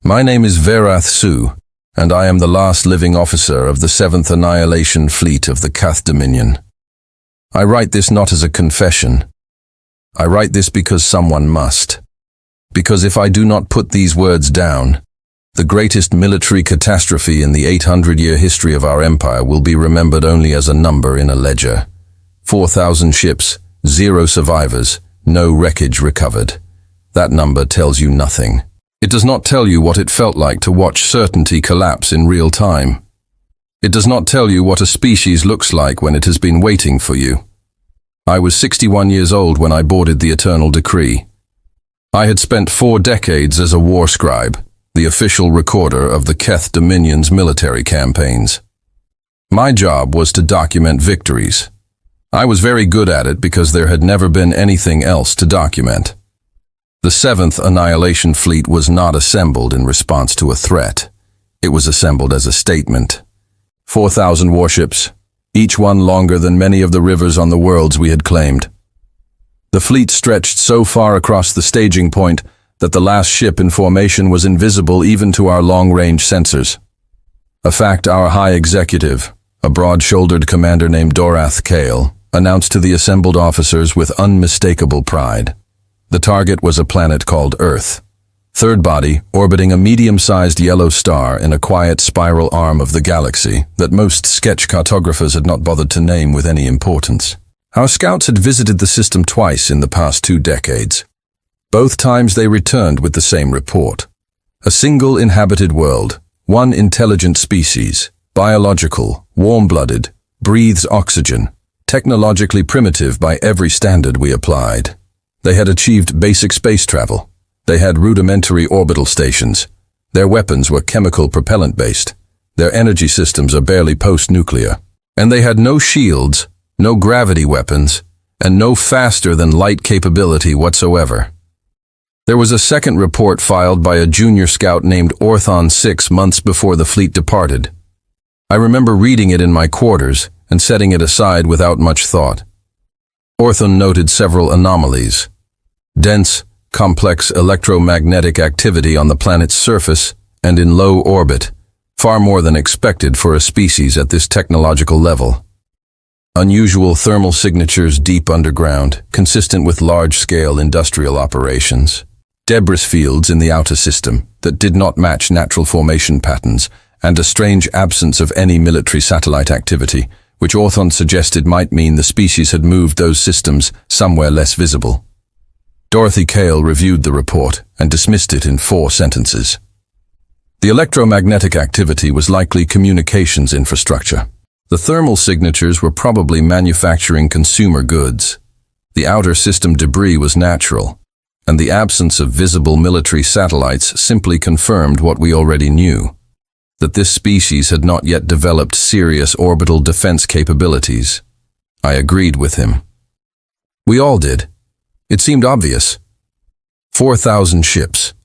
My name is Verath Su, and I am the last living officer of the 7th Annihilation Fleet of the Cath Dominion. I write this not as a confession. I write this because someone must. Because if I do not put these words down, the greatest military catastrophe in the 800-year history of our empire will be remembered only as a number in a ledger. 4,000 ships, 0 survivors, no wreckage recovered. That number tells you nothing. It does not tell you what it felt like to watch certainty collapse in real time. It does not tell you what a species looks like when it has been waiting for you. I was 61 years old when I boarded the Eternal Decree. I had spent 4 decades as a war scribe, the official recorder of the Keth Dominion's military campaigns. My job was to document victories. I was very good at it because there had never been anything else to document. The 7th Annihilation Fleet was not assembled in response to a threat. It was assembled as a statement. 4,000 warships, each one longer than many of the rivers on the worlds we had claimed. The fleet stretched so far across the staging point that the last ship in formation was invisible even to our long-range sensors. A fact our high executive, a broad-shouldered commander named Dorath Kale, announced to the assembled officers with unmistakable pride. The target was a planet called Earth. Third body, orbiting a medium-sized yellow star in a quiet spiral arm of the galaxy that most sketch cartographers had not bothered to name with any importance. Our scouts had visited the system twice in the past 2 decades. Both times they returned with the same report. A single inhabited world, one intelligent species, biological, warm-blooded, breathes oxygen, technologically primitive by every standard we applied. They had achieved basic space travel. They had rudimentary orbital stations. Their weapons were chemical propellant-based. Their energy systems are barely post-nuclear. And they had no shields, no gravity weapons, and no faster-than-light capability whatsoever. There was a second report filed by a junior scout named Orthon 6 months before the fleet departed. I remember reading it in my quarters and setting it aside without much thought. Orthon noted several anomalies. Dense, complex electromagnetic activity on the planet's surface and in low orbit, far more than expected for a species at this technological level. Unusual thermal signatures deep underground, consistent with large-scale industrial operations. Debris fields in the outer system that did not match natural formation patterns, and a strange absence of any military satellite activity, which Orthon suggested might mean the species had moved those systems somewhere less visible. Dorothy Kale reviewed the report and dismissed it in 4 sentences. The electromagnetic activity was likely communications infrastructure. The thermal signatures were probably manufacturing consumer goods. The outer system debris was natural, and the absence of visible military satellites simply confirmed what we already knew, that this species had not yet developed serious orbital defense capabilities. I agreed with him. We all did. It seemed obvious. 4,000 ships.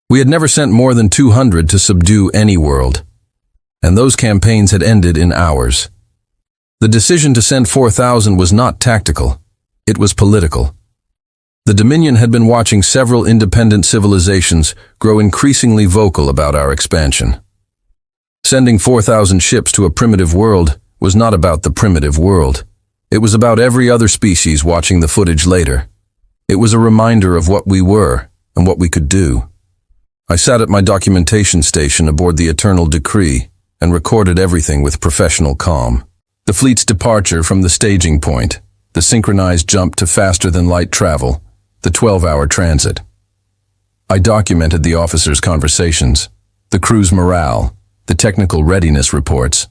We had never sent more than 200 to subdue any world, and those campaigns had ended in hours. The decision to send 4,000 was not tactical. It was political. The Dominion had been watching several independent civilizations grow increasingly vocal about our expansion. Sending 4,000 ships to a primitive world was not about the primitive world. It was about every other species watching the footage later. It was a reminder of what we were and what we could do. I sat at my documentation station aboard the Eternal Decree and recorded everything with professional calm. The fleet's departure from the staging point, the synchronized jump to faster-than-light travel, the 12-hour transit. I documented the officers' conversations, the crew's morale, the technical readiness reports.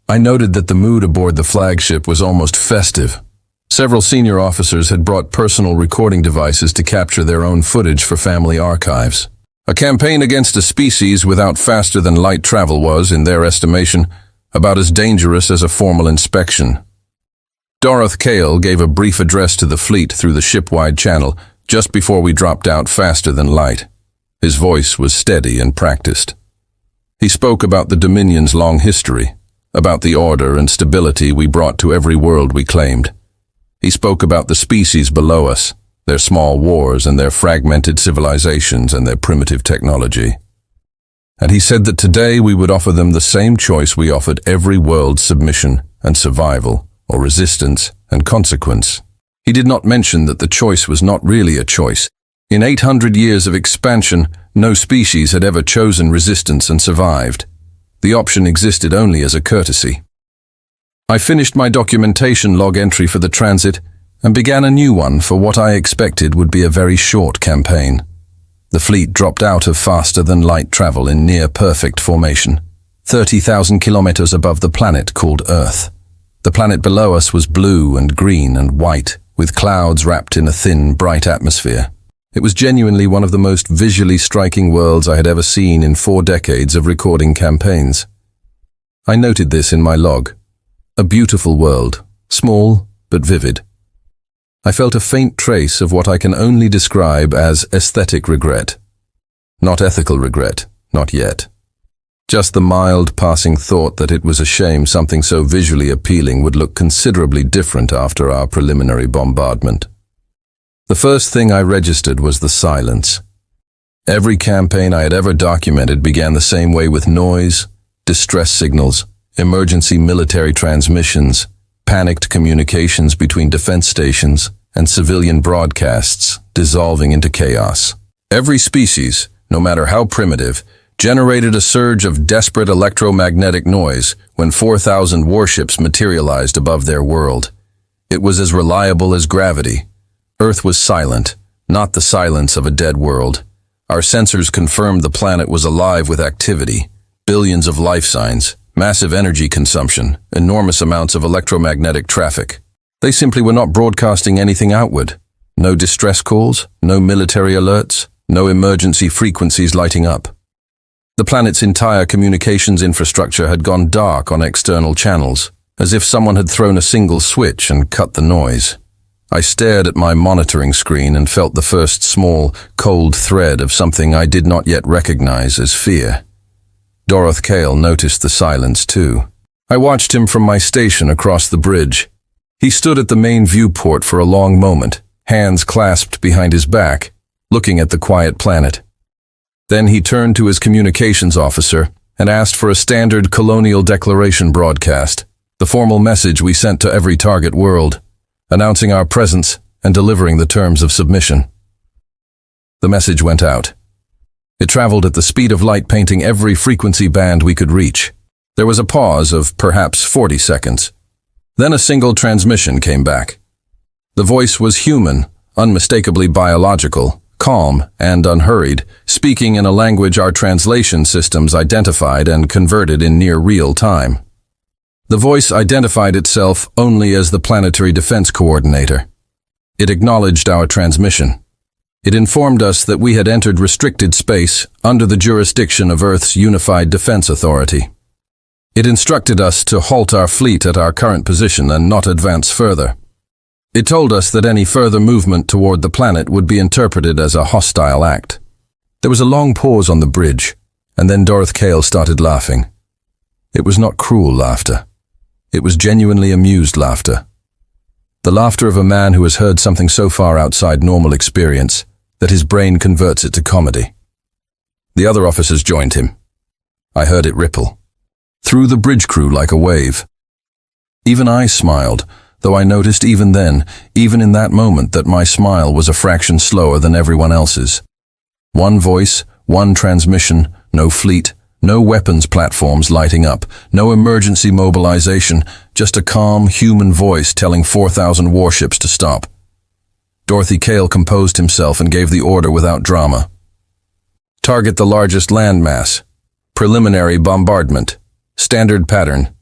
I noted that the mood aboard the flagship was almost festive. Several senior officers had brought personal recording devices to capture their own footage for family archives. A campaign against a species without faster-than-light travel was, in their estimation, about as dangerous as a formal inspection. Dorath Kale gave a brief address to the fleet through the ship-wide channel just before we dropped out faster than light. His voice was steady and practiced. He spoke about the Dominion's long history, about the order and stability we brought to every world we claimed. He spoke about the species below us, their small wars and their fragmented civilizations and their primitive technology. And he said that today we would offer them the same choice we offered every world: submission and survival, or resistance and consequence. He did not mention that the choice was not really a choice. In 800 years of expansion, no species had ever chosen resistance and survived. The option existed only as a courtesy. I finished my documentation log entry for the transit and began a new one for what I expected would be a very short campaign. The fleet dropped out of faster-than-light travel in near-perfect formation, 30,000 kilometers above the planet called Earth. The planet below us was blue and green and white, with clouds wrapped in a thin, bright atmosphere. It was genuinely one of the most visually striking worlds I had ever seen in 4 decades of recording campaigns. I noted this in my log. A beautiful world, small but vivid. I felt a faint trace of what I can only describe as aesthetic regret. Not ethical regret, not yet. Just the mild passing thought that it was a shame something so visually appealing would look considerably different after our preliminary bombardment. The first thing I registered was the silence. Every campaign I had ever documented began the same way, with noise, distress signals, emergency military transmissions, panicked communications between defense stations, and civilian broadcasts dissolving into chaos. Every species, no matter how primitive, generated a surge of desperate electromagnetic noise when 4,000 warships materialized above their world. It was as reliable as gravity. Earth was silent, not the silence of a dead world. Our sensors confirmed the planet was alive with activity, billions of life signs, massive energy consumption, enormous amounts of electromagnetic traffic. They simply were not broadcasting anything outward. No distress calls, no military alerts, no emergency frequencies lighting up. The planet's entire communications infrastructure had gone dark on external channels, as if someone had thrown a single switch and cut the noise. I stared at my monitoring screen and felt the first small, cold thread of something I did not yet recognize as fear. Dorothy Cale noticed the silence too. I watched him from my station across the bridge. He stood at the main viewport for a long moment, hands clasped behind his back, looking at the quiet planet. Then he turned to his communications officer and asked for a standard colonial declaration broadcast, the formal message we sent to every target world, announcing our presence and delivering the terms of submission. The message went out. It traveled at the speed of light, painting every frequency band we could reach. There was a pause of perhaps 40 seconds. Then a single transmission came back. The voice was human, unmistakably biological, calm and unhurried, speaking in a language our translation systems identified and converted in near real time. The voice identified itself only as the Planetary Defense Coordinator. It acknowledged our transmission. It informed us that we had entered restricted space under the jurisdiction of Earth's Unified Defense Authority. It instructed us to halt our fleet at our current position and not advance further. It told us that any further movement toward the planet would be interpreted as a hostile act. There was a long pause on the bridge, and then Dorothy Cale started laughing. It was not cruel laughter. It was genuinely amused laughter. The laughter of a man who has heard something so far outside normal experience that his brain converts it to comedy. The other officers joined him. I heard it ripple through the bridge crew like a wave. Even I smiled, though I noticed even then, even in that moment, that my smile was a fraction slower than everyone else's. One voice, one transmission, no fleet, no weapons platforms lighting up, no emergency mobilization, just a calm human voice telling 4,000 warships to stop. Dorothy Cale composed himself and gave the order without drama. Target the largest landmass. Preliminary bombardment. Standard pattern.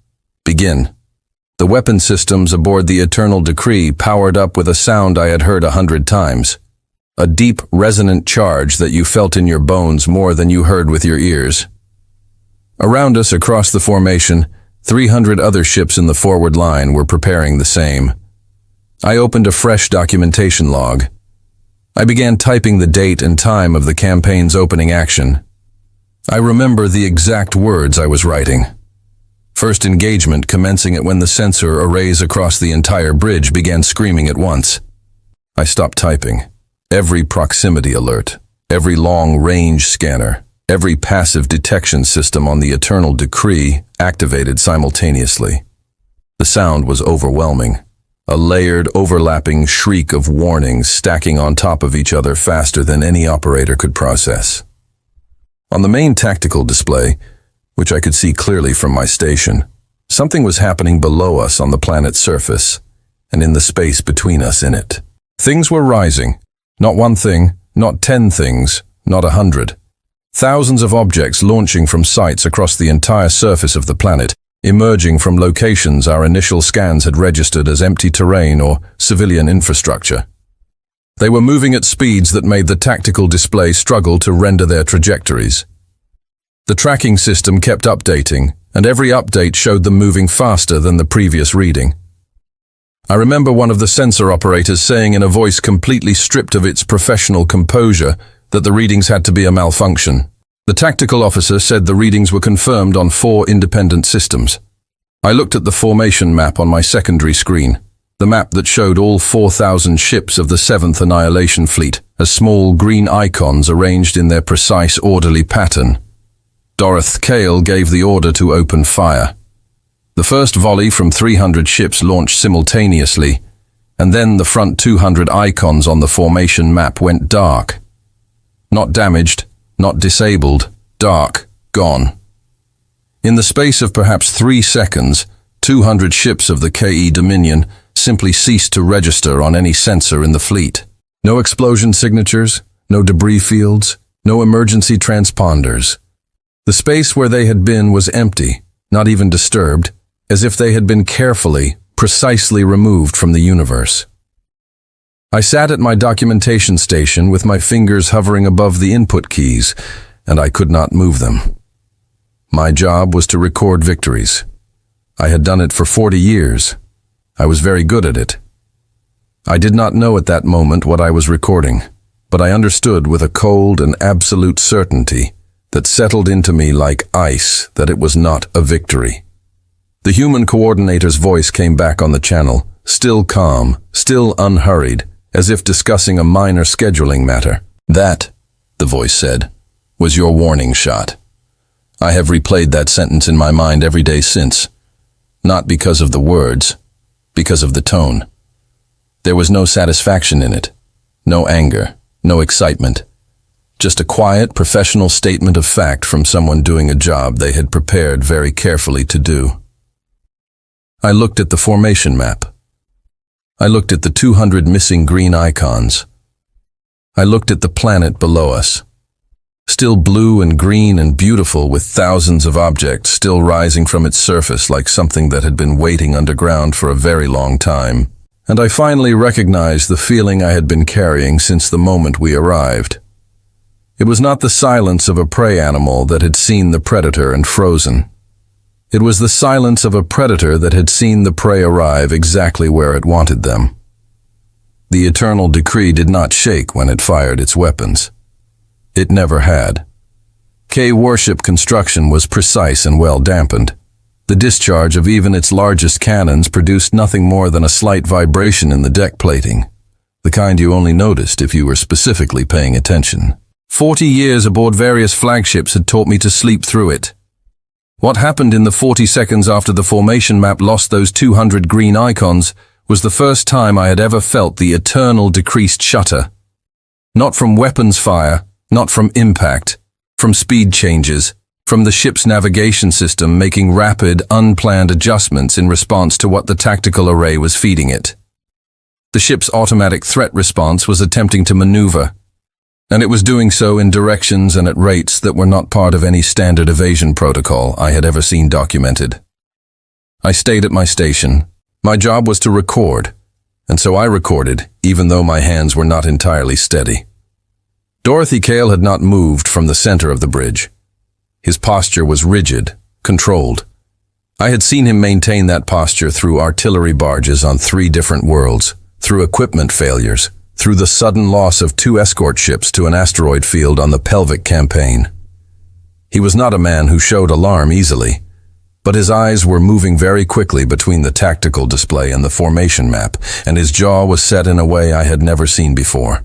Begin. The weapon systems aboard the Eternal Decree powered up with a sound I had heard 100 times. A deep, resonant charge that you felt in your bones more than you heard with your ears. Around us across the formation, 300 other ships in the forward line were preparing the same. I opened a fresh documentation log. I began typing the date and time of the campaign's opening action. I remember the exact words I was writing. First engagement commencing at when the sensor arrays across the entire bridge began screaming at once. I stopped typing. Every proximity alert, every long-range scanner, every passive detection system on the Eternal Decree activated simultaneously. The sound was overwhelming, a layered, overlapping shriek of warnings stacking on top of each other faster than any operator could process. On the main tactical display, which I could see clearly from my station, something was happening below us on the planet's surface, and in the space between us in it. Things were rising. Not one thing, not 10 things, not 100. Thousands of objects launching from sites across the entire surface of the planet, emerging from locations our initial scans had registered as empty terrain or civilian infrastructure. They were moving at speeds that made the tactical display struggle to render their trajectories. The tracking system kept updating, and every update showed them moving faster than the previous reading. I remember one of the sensor operators saying in a voice completely stripped of its professional composure that the readings had to be a malfunction. The tactical officer said the readings were confirmed on 4 independent systems. I looked at the formation map on my secondary screen, the map that showed all 4,000 ships of the 7th Annihilation Fleet as small green icons arranged in their precise, orderly pattern. Dorothy Cale gave the order to open fire. The first volley from 300 ships launched simultaneously, and then the front 200 icons on the formation map went dark. Not damaged, not disabled, dark, gone. In the space of perhaps 3 seconds, 200 ships of the KE Dominion simply ceased to register on any sensor in the fleet. No explosion signatures, no debris fields, no emergency transponders. The space where they had been was empty, not even disturbed, as if they had been carefully, precisely removed from the universe. I sat at my documentation station with my fingers hovering above the input keys, and I could not move them. My job was to record victories. I had done it for 40 years. I was very good at it. I did not know at that moment what I was recording, but I understood with a cold and absolute certainty that settled into me like ice that it was not a victory. The human coordinator's voice came back on the channel, still calm, still unhurried, as if discussing a minor scheduling matter. "That," the voice said, "was your warning shot. I have replayed that sentence in my mind every day since. Not because of the words, because of the tone. There was no satisfaction in it, no anger, no excitement. Just a quiet, professional statement of fact from someone doing a job they had prepared very carefully to do." I looked at the formation map. I looked at the 200 missing green icons. I looked at the planet below us, still blue and green and beautiful, with thousands of objects still rising from its surface like something that had been waiting underground for a very long time. And I finally recognized the feeling I had been carrying since the moment we arrived. It was not the silence of a prey animal that had seen the predator and frozen. It was the silence of a predator that had seen the prey arrive exactly where it wanted them. The Eternal Decree did not shake when it fired its weapons. It never had. K-warship construction was precise and well dampened. The discharge of even its largest cannons produced nothing more than a slight vibration in the deck plating, the kind you only noticed if you were specifically paying attention. 40 years aboard various flagships had taught me to sleep through it. What happened in the 40 seconds after the formation map lost those 200 green icons was the first time I had ever felt the eternal decreased shutter. Not from weapons fire, not from impact, from speed changes, from the ship's navigation system making rapid, unplanned adjustments in response to what the tactical array was feeding it. The ship's automatic threat response was attempting to maneuver, and it was doing so in directions and at rates that were not part of any standard evasion protocol I had ever seen documented. I stayed at my station. My job was to record, and so I recorded, even though my hands were not entirely steady. Dorothy Cale had not moved from the center of the bridge. His posture was rigid, controlled. I had seen him maintain that posture through artillery barges on 3 different worlds, through equipment failures, through the sudden loss of 2 escort ships to an asteroid field on the Pelvic campaign. He was not a man who showed alarm easily, but his eyes were moving very quickly between the tactical display and the formation map, and his jaw was set in a way I had never seen before.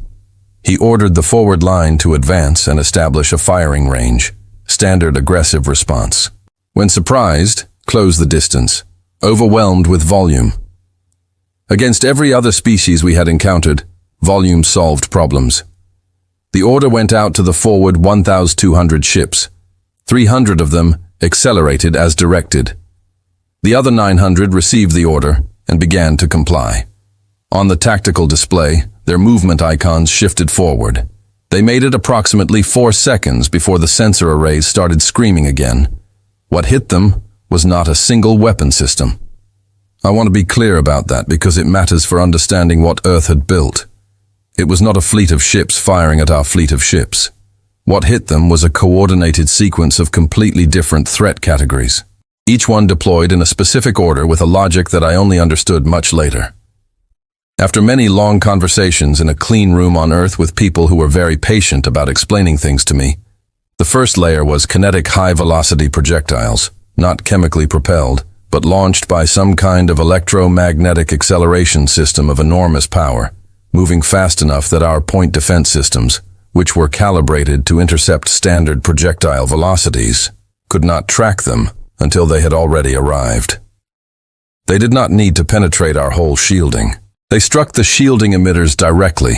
He ordered the forward line to advance and establish a firing range, standard aggressive response. When surprised, close the distance, overwhelmed with volume. Against every other species we had encountered, volume solved problems. The order went out to the forward 1,200 ships. 300 of them accelerated as directed. The other 900 received the order and began to comply. On the tactical display, their movement icons shifted forward. They made it approximately 4 seconds before the sensor arrays started screaming again. What hit them was not a single weapon system. I want to be clear about that because it matters for understanding what Earth had built. It was not a fleet of ships firing at our fleet of ships. What hit them was a coordinated sequence of completely different threat categories, each one deployed in a specific order with a logic that I only understood much later. After many long conversations in a clean room on Earth with people who were very patient about explaining things to me, the first layer was kinetic high-velocity projectiles, not chemically propelled, but launched by some kind of electromagnetic acceleration system of enormous power, moving fast enough that our point defense systems, which were calibrated to intercept standard projectile velocities, could not track them until they had already arrived. They did not need to penetrate our whole shielding. They struck the shielding emitters directly,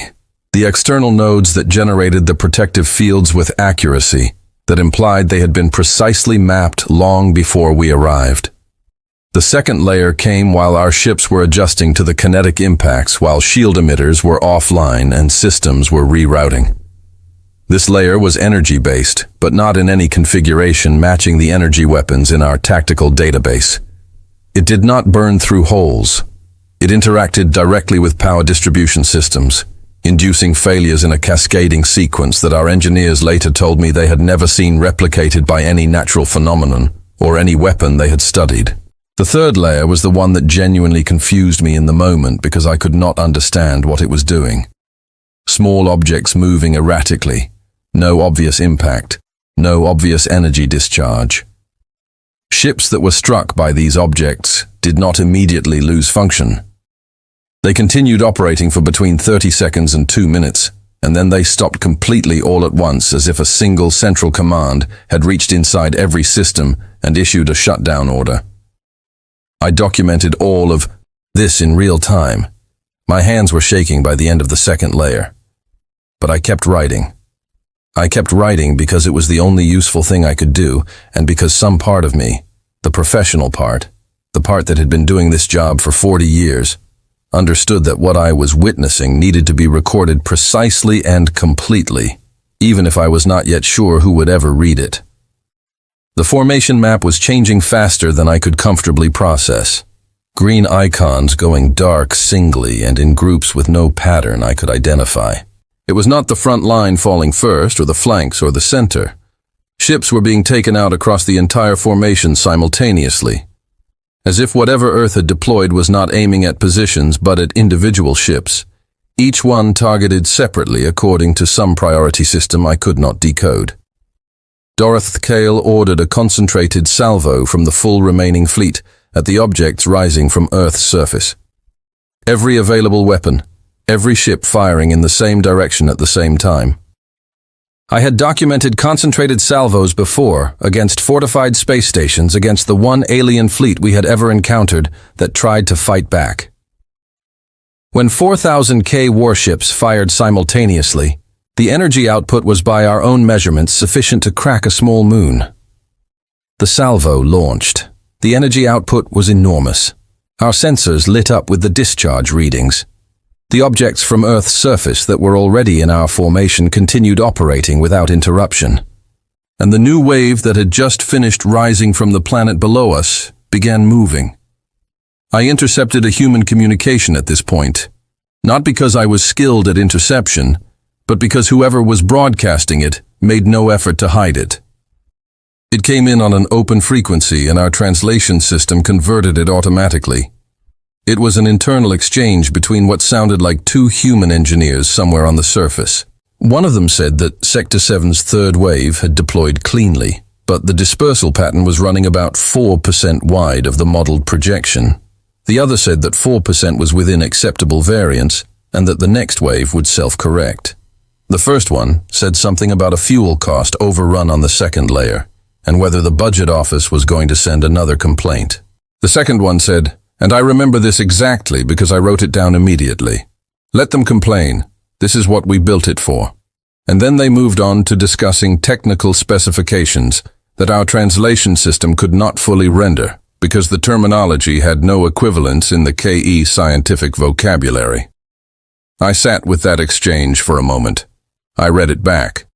the external nodes that generated the protective fields with accuracy that implied they had been precisely mapped long before we arrived. The second layer came while our ships were adjusting to the kinetic impacts while shield emitters were offline and systems were rerouting. This layer was energy-based, but not in any configuration matching the energy weapons in our tactical database. It did not burn through holes. It interacted directly with power distribution systems, inducing failures in a cascading sequence that our engineers later told me they had never seen replicated by any natural phenomenon or any weapon they had studied. The third layer was the one that genuinely confused me in the moment because I could not understand what it was doing. Small objects moving erratically, no obvious impact, no obvious energy discharge. Ships that were struck by these objects did not immediately lose function. They continued operating for between 30 seconds and 2 minutes, and then they stopped completely all at once as if a single central command had reached inside every system and issued a shutdown order. I documented all of this in real time. My hands were shaking by the end of the second layer. But I kept writing. I kept writing because it was the only useful thing I could do, and because some part of me, the professional part, the part that had been doing this job for 40 years, understood that what I was witnessing needed to be recorded precisely and completely, even if I was not yet sure who would ever read it. The formation map was changing faster than I could comfortably process. Green icons going dark singly and in groups with no pattern I could identify. It was not the front line falling first or the flanks or the center. Ships were being taken out across the entire formation simultaneously, as if whatever Earth had deployed was not aiming at positions but at individual ships, each one targeted separately according to some priority system I could not decode. Dorothy Cale ordered a concentrated salvo from the full remaining fleet at the objects rising from Earth's surface. Every available weapon, every ship firing in the same direction at the same time. I had documented concentrated salvos before against fortified space stations against the one alien fleet we had ever encountered that tried to fight back. When 4,000 K warships fired simultaneously, the energy output was by our own measurements sufficient to crack a small moon. The salvo launched. The energy output was enormous. Our sensors lit up with the discharge readings. The objects from Earth's surface that were already in our formation continued operating without interruption. And the new wave that had just finished rising from the planet below us began moving. I intercepted a human communication at this point, not because I was skilled at interception, but because whoever was broadcasting it made no effort to hide it. It came in on an open frequency and our translation system converted it automatically. It was an internal exchange between what sounded like two human engineers somewhere on the surface. One of them said that Sector 7's third wave had deployed cleanly, but the dispersal pattern was running about 4% wide of the modeled projection. The other said that 4% was within acceptable variance and that the next wave would self-correct. The first one said something about a fuel cost overrun on the second layer, and whether the budget office was going to send another complaint. The second one said, and I remember this exactly because I wrote it down immediately, let them complain, this is what we built it for. And then they moved on to discussing technical specifications that our translation system could not fully render because the terminology had no equivalence in the KE scientific vocabulary. I sat with that exchange for a moment. I read it back.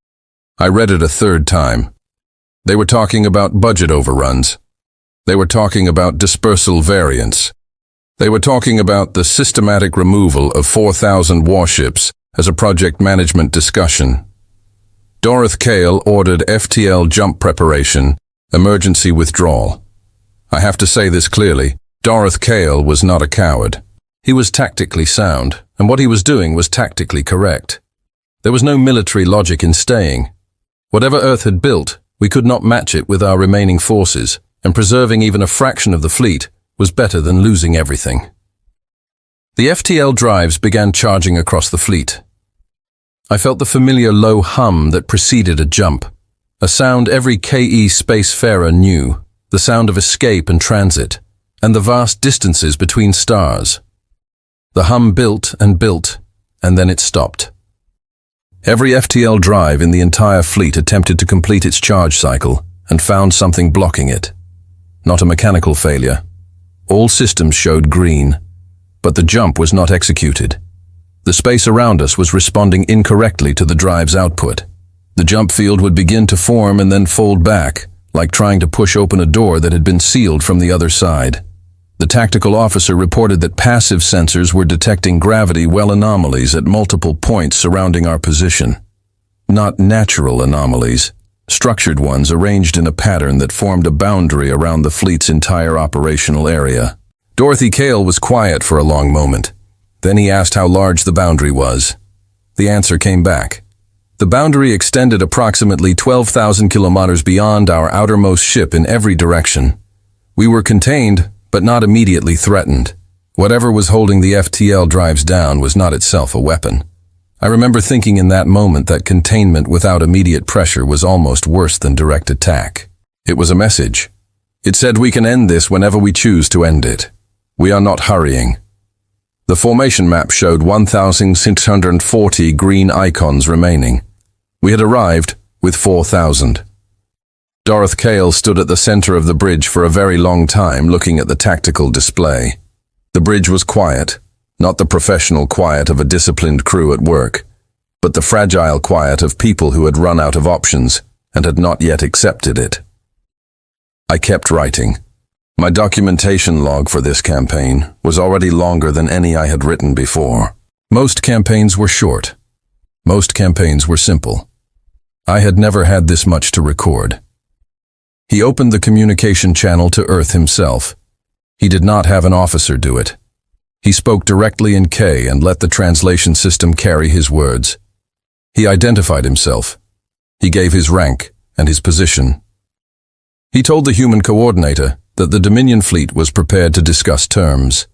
I read it a third time. They were talking about budget overruns. They were talking about dispersal variance. They were talking about the systematic removal of 4,000 warships as a project management discussion. Dorothy Kale ordered FTL jump preparation, emergency withdrawal. I have to say this clearly, Dorothy Kale was not a coward. He was tactically sound, and what he was doing was tactically correct. There was no military logic in staying. Whatever Earth had built, we could not match it with our remaining forces, and preserving even a fraction of the fleet was better than losing everything. The FTL drives began charging across the fleet. I felt the familiar low hum that preceded a jump, a sound every KE spacefarer knew, the sound of escape and transit, and the vast distances between stars. The hum built, and then it stopped. Every FTL drive in the entire fleet attempted to complete its charge cycle and found something blocking it. Not a mechanical failure. All systems showed green, but the jump was not executed. The space around us was responding incorrectly to the drive's output. The jump field would begin to form and then fold back, like trying to push open a door that had been sealed from the other side. The tactical officer reported that passive sensors were detecting gravity well anomalies at multiple points surrounding our position. Not natural anomalies, structured ones arranged in a pattern that formed a boundary around the fleet's entire operational area. Dorothy Kale was quiet for a long moment. Then he asked how large the boundary was. The answer came back. The boundary extended approximately 12,000 kilometers beyond our outermost ship in every direction. We were contained, but not immediately threatened. Whatever was holding the FTL drives down was not itself a weapon. I remember thinking in that moment that containment without immediate pressure was almost worse than direct attack. It was a message. It said we can end this whenever we choose to end it. We are not hurrying. The formation map showed 1,640 green icons remaining. We had arrived with 4,000. Dorothy Kale stood at the center of the bridge for a very long time looking at the tactical display. The bridge was quiet, not the professional quiet of a disciplined crew at work, but the fragile quiet of people who had run out of options and had not yet accepted it. I kept writing. My documentation log for this campaign was already longer than any I had written before. Most campaigns were short. Most campaigns were simple. I had never had this much to record. He opened the communication channel to Earth himself. He did not have an officer do it. He spoke directly in K and let the translation system carry his words. He identified himself. He gave his rank and his position. He told the human coordinator that the Dominion fleet was prepared to discuss terms.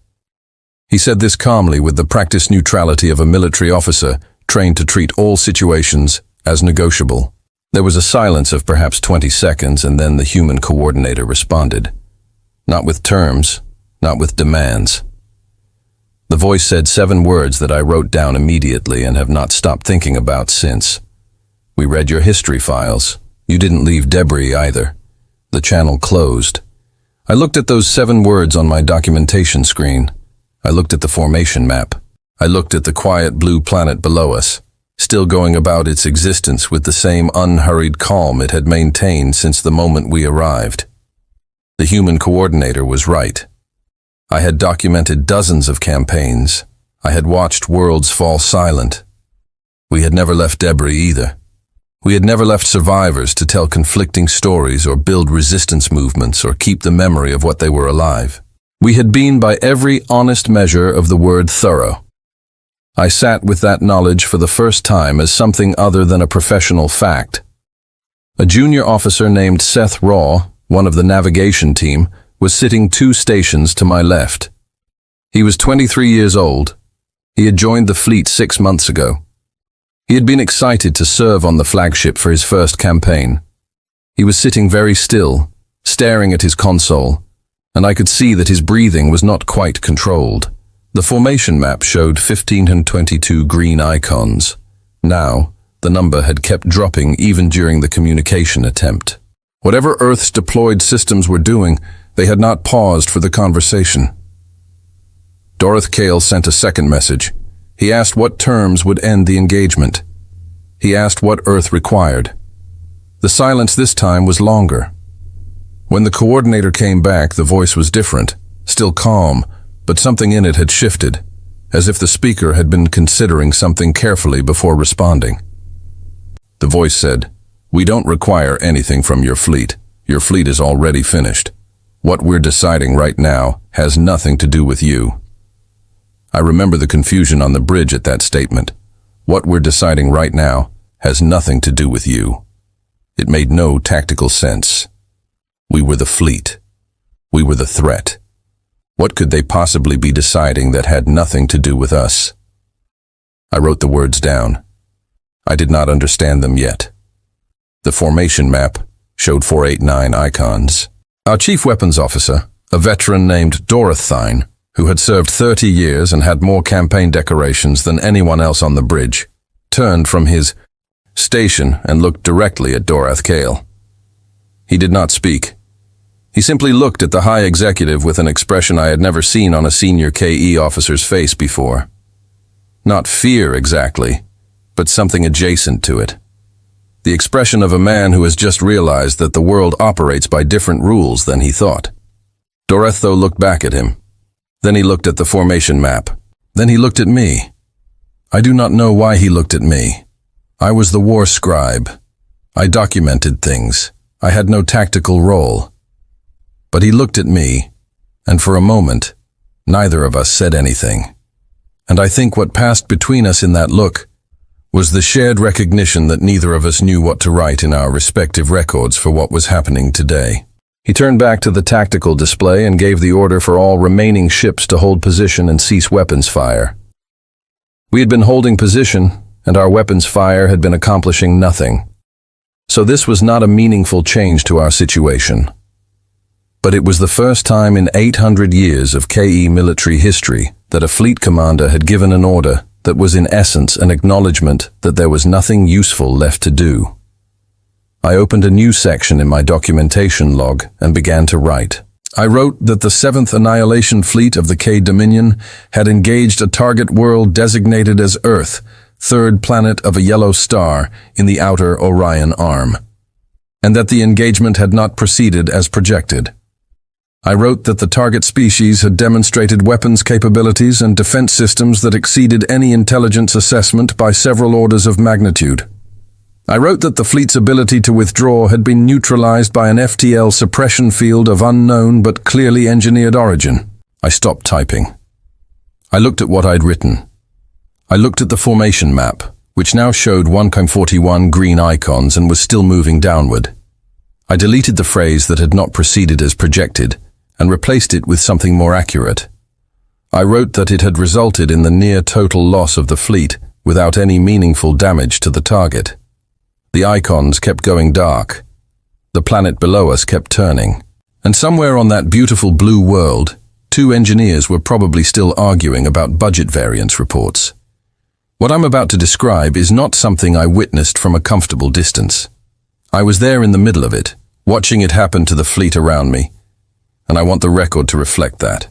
He said this calmly with the practiced neutrality of a military officer trained to treat all situations as negotiable. There was a silence of perhaps 20 seconds, and then the human coordinator responded. Not with terms, not with demands. The voice said 7 words that I wrote down immediately and have not stopped thinking about since. We read your history files. You didn't leave debris either. The channel closed. I looked at those 7 words on my documentation screen. I looked at the formation map. I looked at the quiet blue planet below us, still going about its existence with the same unhurried calm it had maintained since the moment we arrived. The human coordinator was right. I had documented dozens of campaigns. I had watched worlds fall silent. We had never left debris either. We had never left survivors to tell conflicting stories or build resistance movements or keep the memory of what they were alive. We had been by every honest measure of the word thorough. I sat with that knowledge for the first time as something other than a professional fact. A junior officer named Seth Raw, one of the navigation team, was sitting 2 stations to my left. He was 23 years old. He had joined the fleet 6 months ago. He had been excited to serve on the flagship for his first campaign. He was sitting very still, staring at his console, and I could see that his breathing was not quite controlled. The formation map showed 1522 green icons. Now, the number had kept dropping even during the communication attempt. Whatever Earth's deployed systems were doing, they had not paused for the conversation. Dorothy Cale sent a second message. He asked what terms would end the engagement. He asked what Earth required. The silence this time was longer. When the coordinator came back, the voice was different, still calm, but something in it had shifted, as if the speaker had been considering something carefully before responding. The voice said, "We don't require anything from your fleet. Your fleet is already finished. What we're deciding right now has nothing to do with you." I remember the confusion on the bridge at that statement. What we're deciding right now has nothing to do with you. It made no tactical sense. We were the fleet. We were the threat. What could they possibly be deciding that had nothing to do with us? I wrote the words down. I did not understand them yet. The formation map showed 489 icons. Our chief weapons officer, a veteran named Dorothy, who had served 30 years and had more campaign decorations than anyone else on the bridge, turned from his station and looked directly at Dorothy Cale. He did not speak. He simply looked at the high executive with an expression I had never seen on a senior KE officer's face before. Not fear exactly, but something adjacent to it. The expression of a man who has just realized that the world operates by different rules than he thought. Dorothy looked back at him. Then he looked at the formation map. Then he looked at me. I do not know why he looked at me. I was the war scribe. I documented things. I had no tactical role. But he looked at me, and for a moment, neither of us said anything. And I think what passed between us in that look was the shared recognition that neither of us knew what to write in our respective records for what was happening today. He turned back to the tactical display and gave the order for all remaining ships to hold position and cease weapons fire. We had been holding position, and our weapons fire had been accomplishing nothing. So this was not a meaningful change to our situation. But it was the first time in 800 years of KE military history that a fleet commander had given an order that was in essence an acknowledgement that there was nothing useful left to do. I opened a new section in my documentation log and began to write. I wrote that the 7th Annihilation Fleet of the K Dominion had engaged a target world designated as Earth, third planet of a yellow star in the outer Orion Arm, and that the engagement had not proceeded as projected. I wrote that the target species had demonstrated weapons capabilities and defense systems that exceeded any intelligence assessment by several orders of magnitude. I wrote that the fleet's ability to withdraw had been neutralized by an FTL suppression field of unknown but clearly engineered origin. I stopped typing. I looked at what I'd written. I looked at the formation map, which now showed 1.41 green icons and was still moving downward. I deleted the phrase that had not proceeded as projected and replaced it with something more accurate. I wrote that it had resulted in the near total loss of the fleet without any meaningful damage to the target. The icons kept going dark. The planet below us kept turning. And somewhere on that beautiful blue world, 2 engineers were probably still arguing about budget variance reports. What I'm about to describe is not something I witnessed from a comfortable distance. I was there in the middle of it, watching it happen to the fleet around me, and I want the record to reflect that.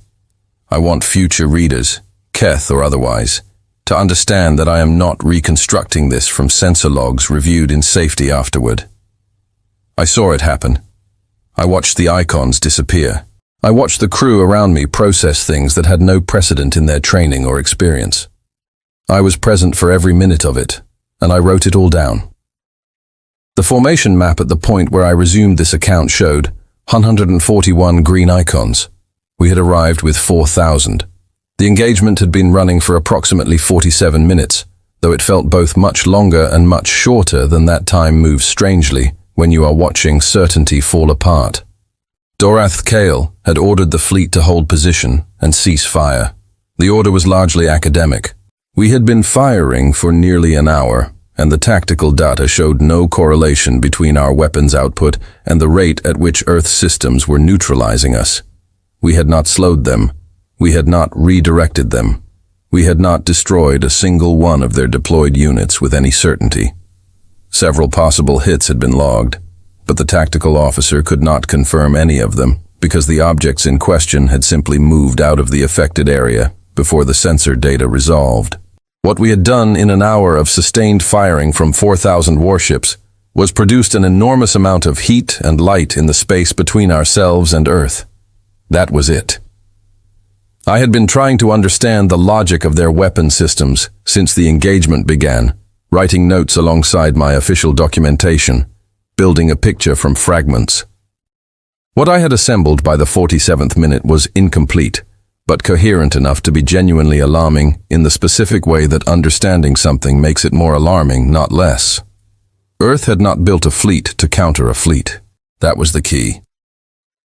I want future readers, Keth or otherwise, to understand that I am not reconstructing this from sensor logs reviewed in safety afterward. I saw it happen. I watched the icons disappear. I watched the crew around me process things that had no precedent in their training or experience. I was present for every minute of it, and I wrote it all down. The formation map at the point where I resumed this account showed 141 green icons. We had arrived with 4,000. The engagement had been running for approximately 47 minutes, though it felt both much longer and much shorter than that time moves strangely when you are watching certainty fall apart. Dorothy Cale had ordered the fleet to hold position and cease fire. The order was largely academic. We had been firing for nearly an hour, and the tactical data showed no correlation between our weapons output and the rate at which Earth's systems were neutralizing us. We had not slowed them. We had not redirected them. We had not destroyed a single one of their deployed units with any certainty. Several possible hits had been logged, but the tactical officer could not confirm any of them because the objects in question had simply moved out of the affected area before the sensor data resolved. What we had done in an hour of sustained firing from 4,000 warships was produced an enormous amount of heat and light in the space between ourselves and Earth. That was it. I had been trying to understand the logic of their weapon systems since the engagement began, writing notes alongside my official documentation, building a picture from fragments. What I had assembled by the 47th minute was incomplete, but coherent enough to be genuinely alarming in the specific way that understanding something makes it more alarming, not less. Earth had not built a fleet to counter a fleet. That was the key.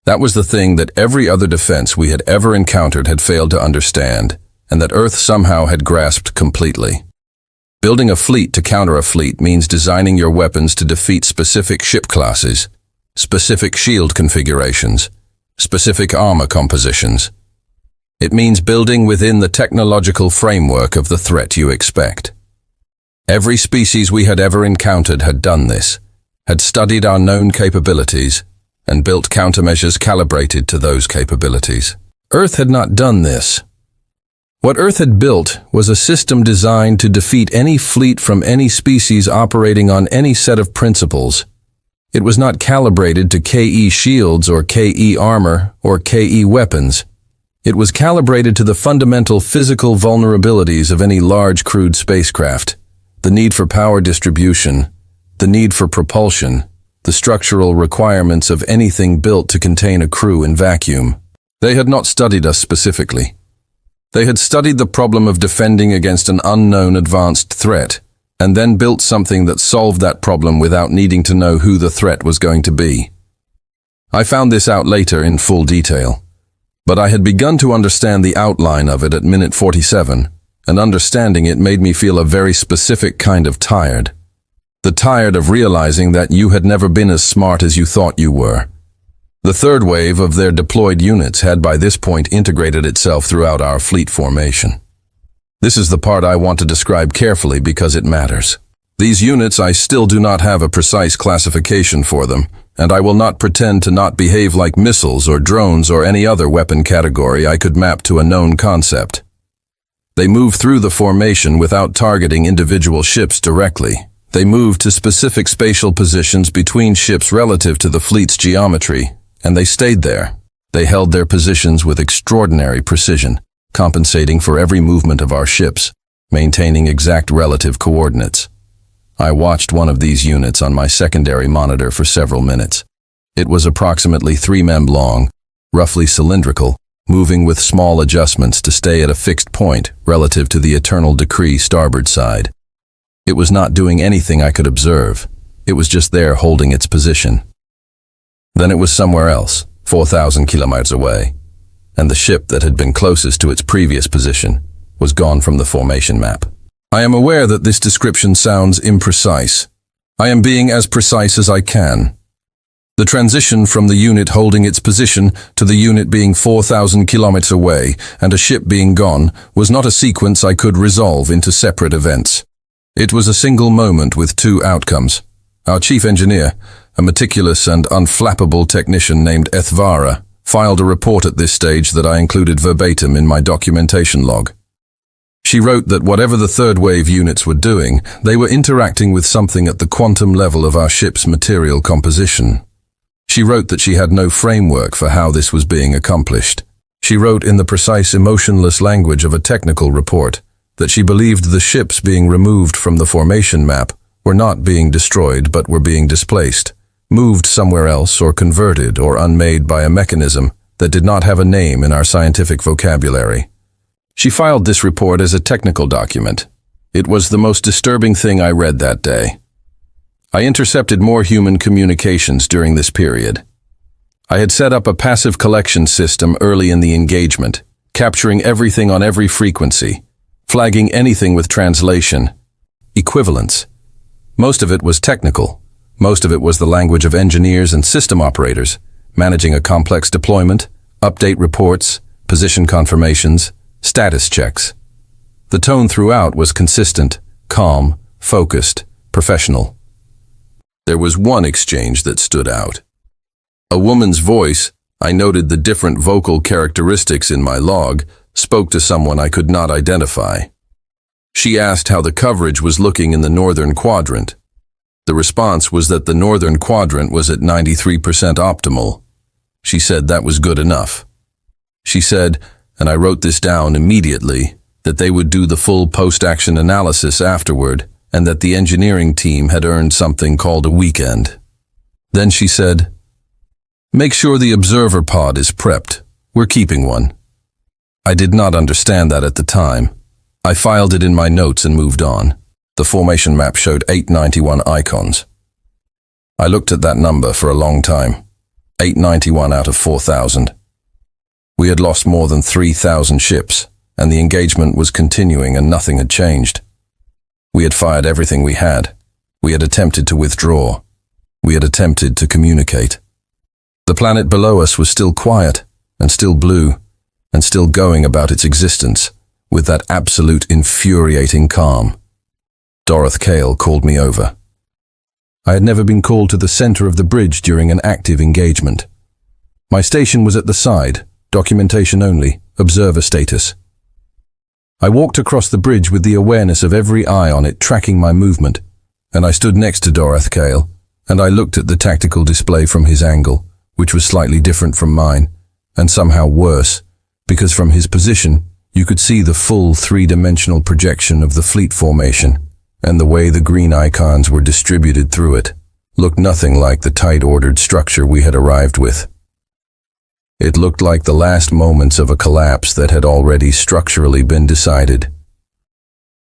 That was the thing that every other defense we had ever encountered had failed to understand, and that Earth somehow had grasped completely. Building a fleet to counter a fleet means designing your weapons to defeat specific ship classes, specific shield configurations, specific armor compositions. It means building within the technological framework of the threat you expect. Every species we had ever encountered had done this, had studied our known capabilities, and built countermeasures calibrated to those capabilities. Earth had not done this. What Earth had built was a system designed to defeat any fleet from any species operating on any set of principles. It was not calibrated to KE shields or KE armor or KE weapons. It was calibrated to the fundamental physical vulnerabilities of any large crewed spacecraft, the need for power distribution, the need for propulsion, the structural requirements of anything built to contain a crew in vacuum. They had not studied us specifically. They had studied the problem of defending against an unknown advanced threat, and then built something that solved that problem without needing to know who the threat was going to be. I found this out later in full detail, but I had begun to understand the outline of it at minute 47, and understanding it made me feel a very specific kind of tired. The tired of realizing that you had never been as smart as you thought you were. The third wave of their deployed units had by this point integrated itself throughout our fleet formation. This is the part I want to describe carefully because it matters. These units, I still do not have a precise classification for them, and I will not pretend to not behave like missiles or drones or any other weapon category I could map to a known concept. They move through the formation without targeting individual ships directly. They moved to specific spatial positions between ships relative to the fleet's geometry, and they stayed there. They held their positions with extraordinary precision, compensating for every movement of our ships, maintaining exact relative coordinates. I watched one of these units on my secondary monitor for several minutes. It was approximately 3 mem long, roughly cylindrical, moving with small adjustments to stay at a fixed point relative to the eternal decree starboard side. It was not doing anything I could observe. It was just there holding its position. Then it was somewhere else, 4,000 kilometers away, and the ship that had been closest to its previous position was gone from the formation map. I am aware that this description sounds imprecise. I am being as precise as I can. The transition from the unit holding its position to the unit being 4,000 kilometers away and a ship being gone was not a sequence I could resolve into separate events. It was a single moment with 2 outcomes. Our chief engineer, a meticulous and unflappable technician named Ethvara, filed a report at this stage that I included verbatim in my documentation log. She wrote that whatever the third wave units were doing, they were interacting with something at the quantum level of our ship's material composition. She wrote that she had no framework for how this was being accomplished. She wrote in the precise emotionless language of a technical report that she believed the ships being removed from the formation map were not being destroyed but were being displaced, moved somewhere else or converted or unmade by a mechanism that did not have a name in our scientific vocabulary. She filed this report as a technical document. It was the most disturbing thing I read that day. I intercepted more human communications during this period. I had set up a passive collection system early in the engagement, capturing everything on every frequency, flagging anything with translation, equivalence, Most of it was technical. Most of it was the language of engineers and system operators, managing a complex deployment, update reports, position confirmations, status checks. The tone throughout was consistent, calm, focused, professional. There was one exchange that stood out. A woman's voice, I noted the different vocal characteristics in my log, spoke to someone I could not identify. She asked how the coverage was looking in the northern quadrant. The response was that the northern quadrant was at 93% optimal. She said that was good enough. She said, and I wrote this down immediately, that they would do the full post-action analysis afterward, and that the engineering team had earned something called a weekend. Then she said, "Make sure the observer pod is prepped. We're keeping one." I did not understand that at the time. I filed it in my notes and moved on. The formation map showed 891 icons. I looked at that number for a long time. 891 out of 4,000. We had lost more than 3,000 ships, and the engagement was continuing and nothing had changed. We had fired everything we had. We had attempted to withdraw. We had attempted to communicate. The planet below us was still quiet, and still blue, and still going about its existence, with that absolute infuriating calm. Dorothy Cale called me over. I had never been called to the center of the bridge during an active engagement. My station was at the side, documentation only, observer status. I walked across the bridge with the awareness of every eye on it tracking my movement, and I stood next to Dorothy Cale, and I looked at the tactical display from his angle, which was slightly different from mine, and somehow worse, because from his position, you could see the full three-dimensional projection of the fleet formation, and the way the green icons were distributed through it looked nothing like the tight-ordered structure we had arrived with. It looked like the last moments of a collapse that had already structurally been decided.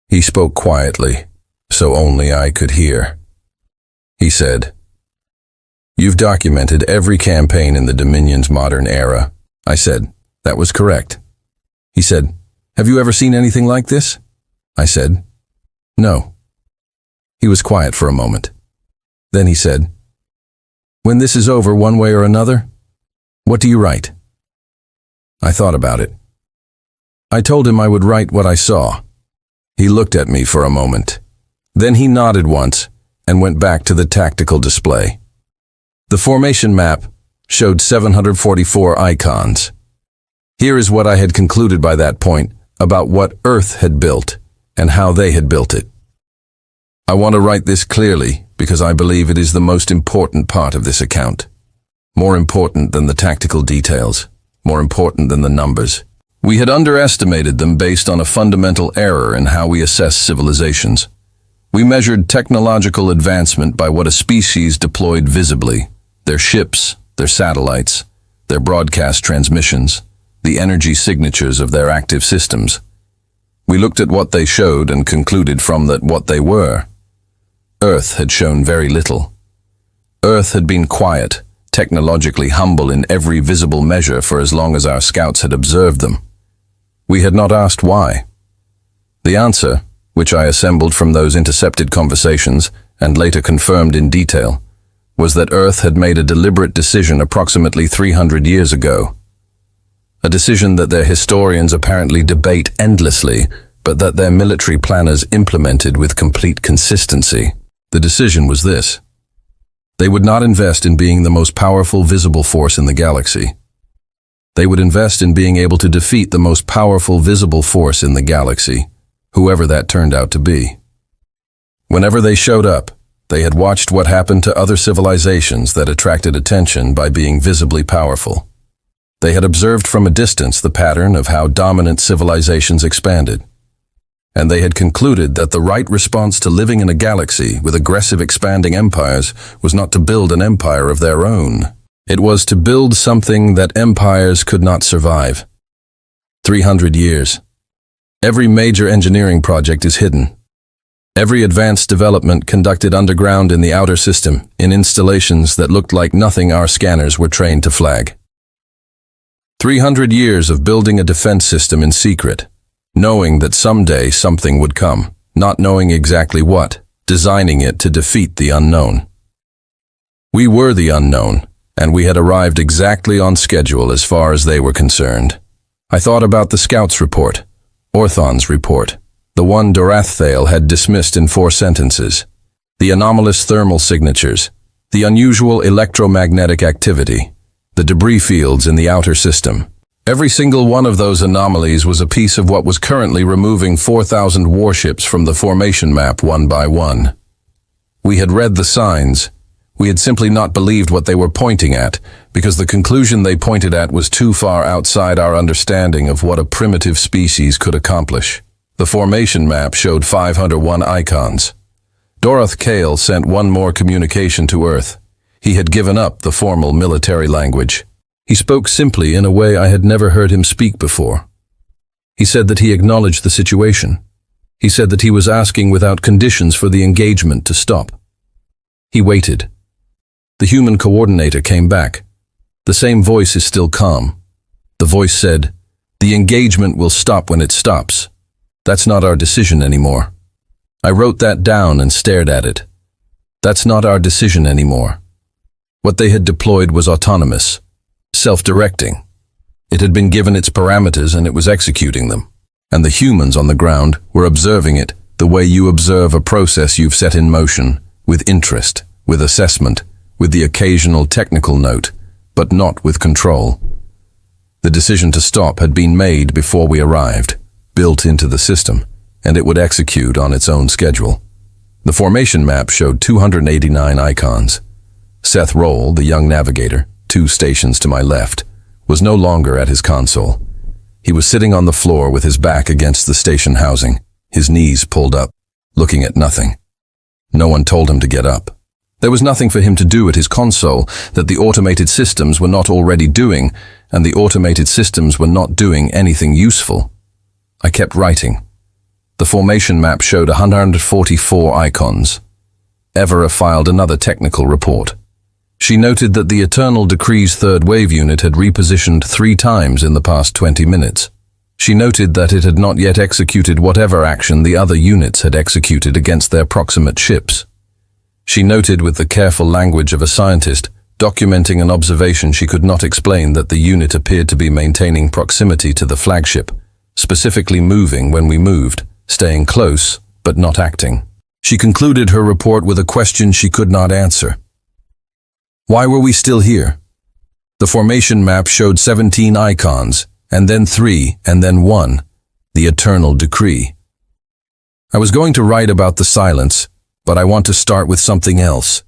He spoke quietly, so only I could hear. He said, "You've documented every campaign in the Dominion's modern era." I said, "That was correct." He said, "Have you ever seen anything like this?" I said, "No." He was quiet for a moment. Then he said, "When this is over one way or another, what do you write?" I thought about it. I told him I would write what I saw. He looked at me for a moment. Then he nodded once and went back to the tactical display. The formation map showed 744 icons. Here is what I had concluded by that point about what Earth had built and how they had built it. I want to write this clearly because I believe it is the most important part of this account. More important than the tactical details, more important than the numbers. We had underestimated them based on a fundamental error in how we assess civilizations. We measured technological advancement by what a species deployed visibly, their ships, their satellites, their broadcast transmissions, the energy signatures of their active systems. We looked at what they showed and concluded from that what they were. Earth had shown very little. Earth had been quiet, technologically humble in every visible measure for as long as our scouts had observed them. We had not asked why. The answer, which I assembled from those intercepted conversations and later confirmed in detail, was that Earth had made a deliberate decision approximately 300 years ago. A decision that their historians apparently debate endlessly, but that their military planners implemented with complete consistency. The decision was this. They would not invest in being the most powerful visible force in the galaxy. They would invest in being able to defeat the most powerful visible force in the galaxy, whoever that turned out to be. Whenever they showed up, they had watched what happened to other civilizations that attracted attention by being visibly powerful. They had observed from a distance the pattern of how dominant civilizations expanded. And they had concluded that the right response to living in a galaxy with aggressive expanding empires was not to build an empire of their own. It was to build something that empires could not survive. 300 years. Every major engineering project is hidden. Every advanced development conducted underground in the outer system, in installations that looked like nothing our scanners were trained to flag. 300 years of building a defense system in secret, knowing that someday something would come, not knowing exactly what, designing it to defeat the unknown. We were the unknown, and we had arrived exactly on schedule as far as they were concerned. I thought about the Scouts' report, Orthon's report, the one Doraththale had dismissed in 4 sentences, the anomalous thermal signatures, the unusual electromagnetic activity, the debris fields in the outer system. Every single one of those anomalies was a piece of what was currently removing 4,000 warships from the formation map one by one. We had read the signs. We had simply not believed what they were pointing at, because the conclusion they pointed at was too far outside our understanding of what a primitive species could accomplish. The formation map showed 501 icons. Doraththale sent one more communication to Earth. He had given up the formal military language. He spoke simply in a way I had never heard him speak before. He said that he acknowledged the situation. He said that he was asking without conditions for the engagement to stop. He waited. The human coordinator came back. The same voice is still calm. The voice said, "The engagement will stop when it stops. That's not our decision anymore." I wrote that down and stared at it. That's not our decision anymore. What they had deployed was autonomous, self-directing. It had been given its parameters and it was executing them. And the humans on the ground were observing it the way you observe a process you've set in motion, with interest, with assessment, with the occasional technical note, but not with control. The decision to stop had been made before we arrived, built into the system, and it would execute on its own schedule. The formation map showed 289 icons. Seth Roll, the young navigator, 2 stations to my left, was no longer at his console. He was sitting on the floor with his back against the station housing, his knees pulled up, looking at nothing. No one told him to get up. There was nothing for him to do at his console that the automated systems were not already doing, and the automated systems were not doing anything useful. I kept writing. The formation map showed 144 icons. Evera filed another technical report. She noted that the Eternal Decree's 3rd wave unit had repositioned 3 times in the past 20 minutes. She noted that it had not yet executed whatever action the other units had executed against their proximate ships. She noted with the careful language of a scientist, documenting an observation she could not explain, that the unit appeared to be maintaining proximity to the flagship, specifically moving when we moved, staying close, but not acting. She concluded her report with a question she could not answer. Why were we still here? The formation map showed 17 icons, and then 3, and then 1, the Eternal Decree. I was going to write about the silence, but I want to start with something else.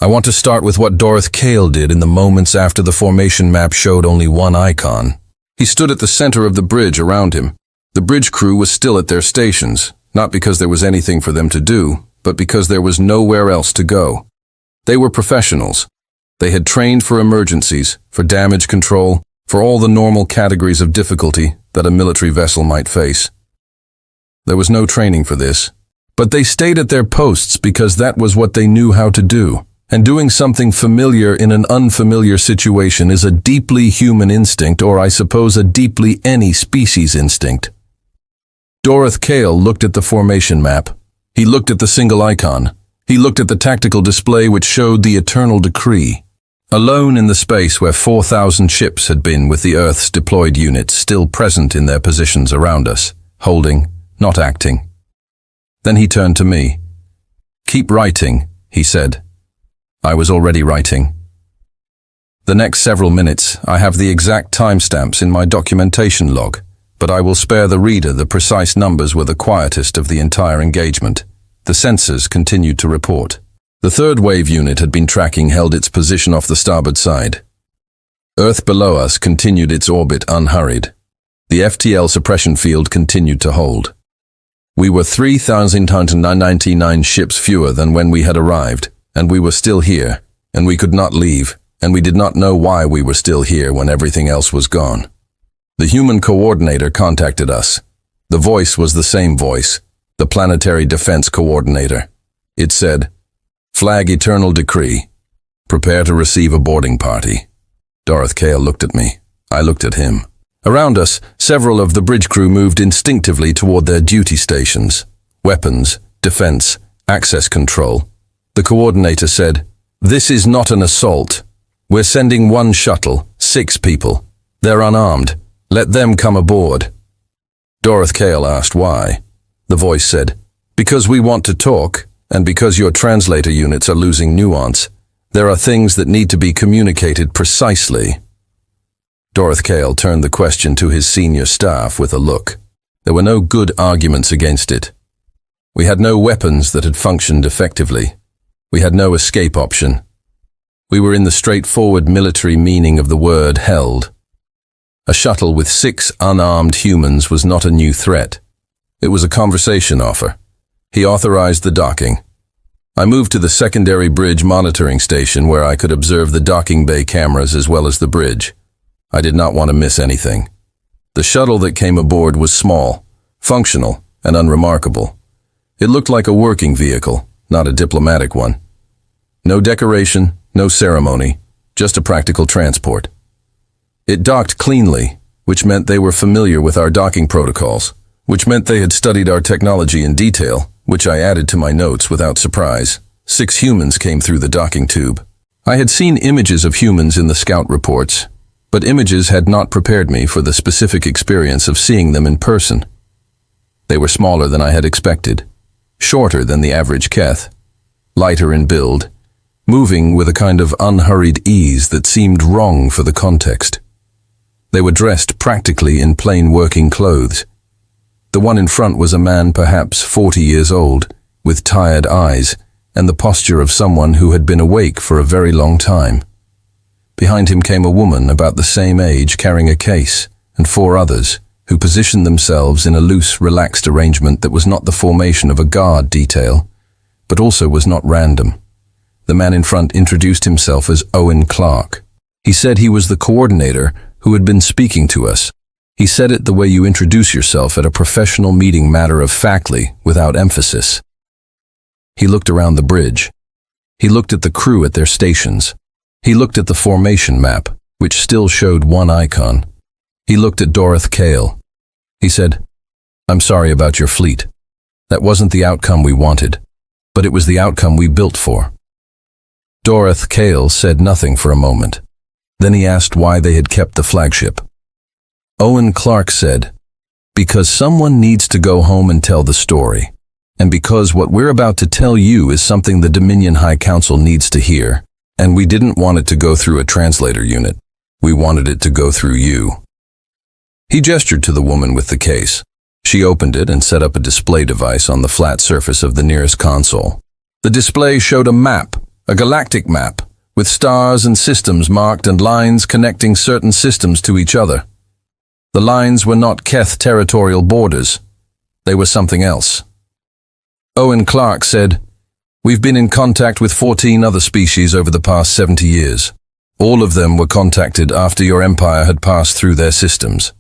I want to start with what Doraththale did in the moments after the formation map showed only 1 icon. He stood at the center of the bridge around him. The bridge crew was still at their stations, not because there was anything for them to do, but because there was nowhere else to go. They were professionals. They had trained for emergencies, for damage control, for all the normal categories of difficulty that a military vessel might face. There was no training for this. But they stayed at their posts because that was what they knew how to do. And doing something familiar in an unfamiliar situation is a deeply human instinct, or I suppose a deeply any species instinct. Doraththale looked at the formation map. He looked at the single icon. He looked at the tactical display which showed the Eternal Decree. Alone in the space where 4,000 ships had been, with the Earth's deployed units still present in their positions around us, holding, not acting. Then he turned to me. "Keep writing," he said. I was already writing. The next several minutes, I have the exact timestamps in my documentation log, but I will spare the reader. The precise numbers were the quietest of the entire engagement. The sensors continued to report. The 3rd wave unit had been tracking, held its position off the starboard side. Earth below us continued its orbit unhurried. The FTL suppression field continued to hold. We were 3,099 ships fewer than when we had arrived, and we were still here, and we could not leave, and we did not know why we were still here when everything else was gone. The human coordinator contacted us. The voice was the same voice, the Planetary Defense Coordinator. It said, "Flag Eternal Decree. Prepare to receive a boarding party." Doraththale looked at me. I looked at him. Around us, several of the bridge crew moved instinctively toward their duty stations. Weapons, defense, Access control. The coordinator said, "This is not an assault. We're sending one shuttle, 6 people. They're unarmed. Let them come aboard." Dorothy Kale asked why. The voice said, "Because we want to talk, and because your translator units are losing nuance. There are things that need to be communicated precisely." Dorothy Kale turned the question to his senior staff with a look. There were no good arguments against it. We had no weapons that had functioned effectively. We had no escape option. We were in the straightforward military meaning of the word held. A shuttle with 6 unarmed humans was not a new threat. It was a conversation offer. He authorized the docking. I moved to the secondary bridge monitoring station where I could observe the docking bay cameras as well as the bridge. I did not want to miss anything. The shuttle that came aboard was small, functional, and unremarkable. It looked like a working vehicle, not a diplomatic one. No decoration, no ceremony, just a practical transport. It docked cleanly, which meant they were familiar with our docking protocols, which meant they had studied our technology in detail, which I added to my notes without surprise. 6 humans came through the docking tube. I had seen images of humans in the scout reports, but images had not prepared me for the specific experience of seeing them in person. They were smaller than I had expected, shorter than the average Keth, lighter in build, moving with a kind of unhurried ease that seemed wrong for the context. They were dressed practically in plain working clothes. The one in front was a man perhaps 40 years old, with tired eyes, and the posture of someone who had been awake for a very long time. Behind him came a woman about the same age carrying a case, and 4 others, who positioned themselves in a loose, relaxed arrangement that was not the formation of a guard detail, but also was not random. The man in front introduced himself as Owen Clark. He said he was the coordinator who had been speaking to us. He said it the way you introduce yourself at a professional meeting, matter-of-factly, without emphasis. He looked around the bridge. He looked at the crew at their stations. He looked at the formation map, which still showed one icon. He looked at Dorothy Kale. He said, "I'm sorry about your fleet. That wasn't the outcome we wanted, but it was the outcome we built for." Dorothy Kale said nothing for a moment. Then he asked why they had kept the flagship. Owen Clark said, "Because someone needs to go home and tell the story, and because what we're about to tell you is something the Dominion High Council needs to hear, and we didn't want it to go through a translator unit. We wanted it to go through you." He gestured to the woman with the case. She opened it and set up a display device on the flat surface of the nearest console. The display showed a map, a galactic map, with stars and systems marked and lines connecting certain systems to each other. The lines were not Keth territorial borders. They were something else. Owen Clark said, "We've been in contact with 14 other species over the past 70 years. All of them were contacted after your empire had passed through their systems."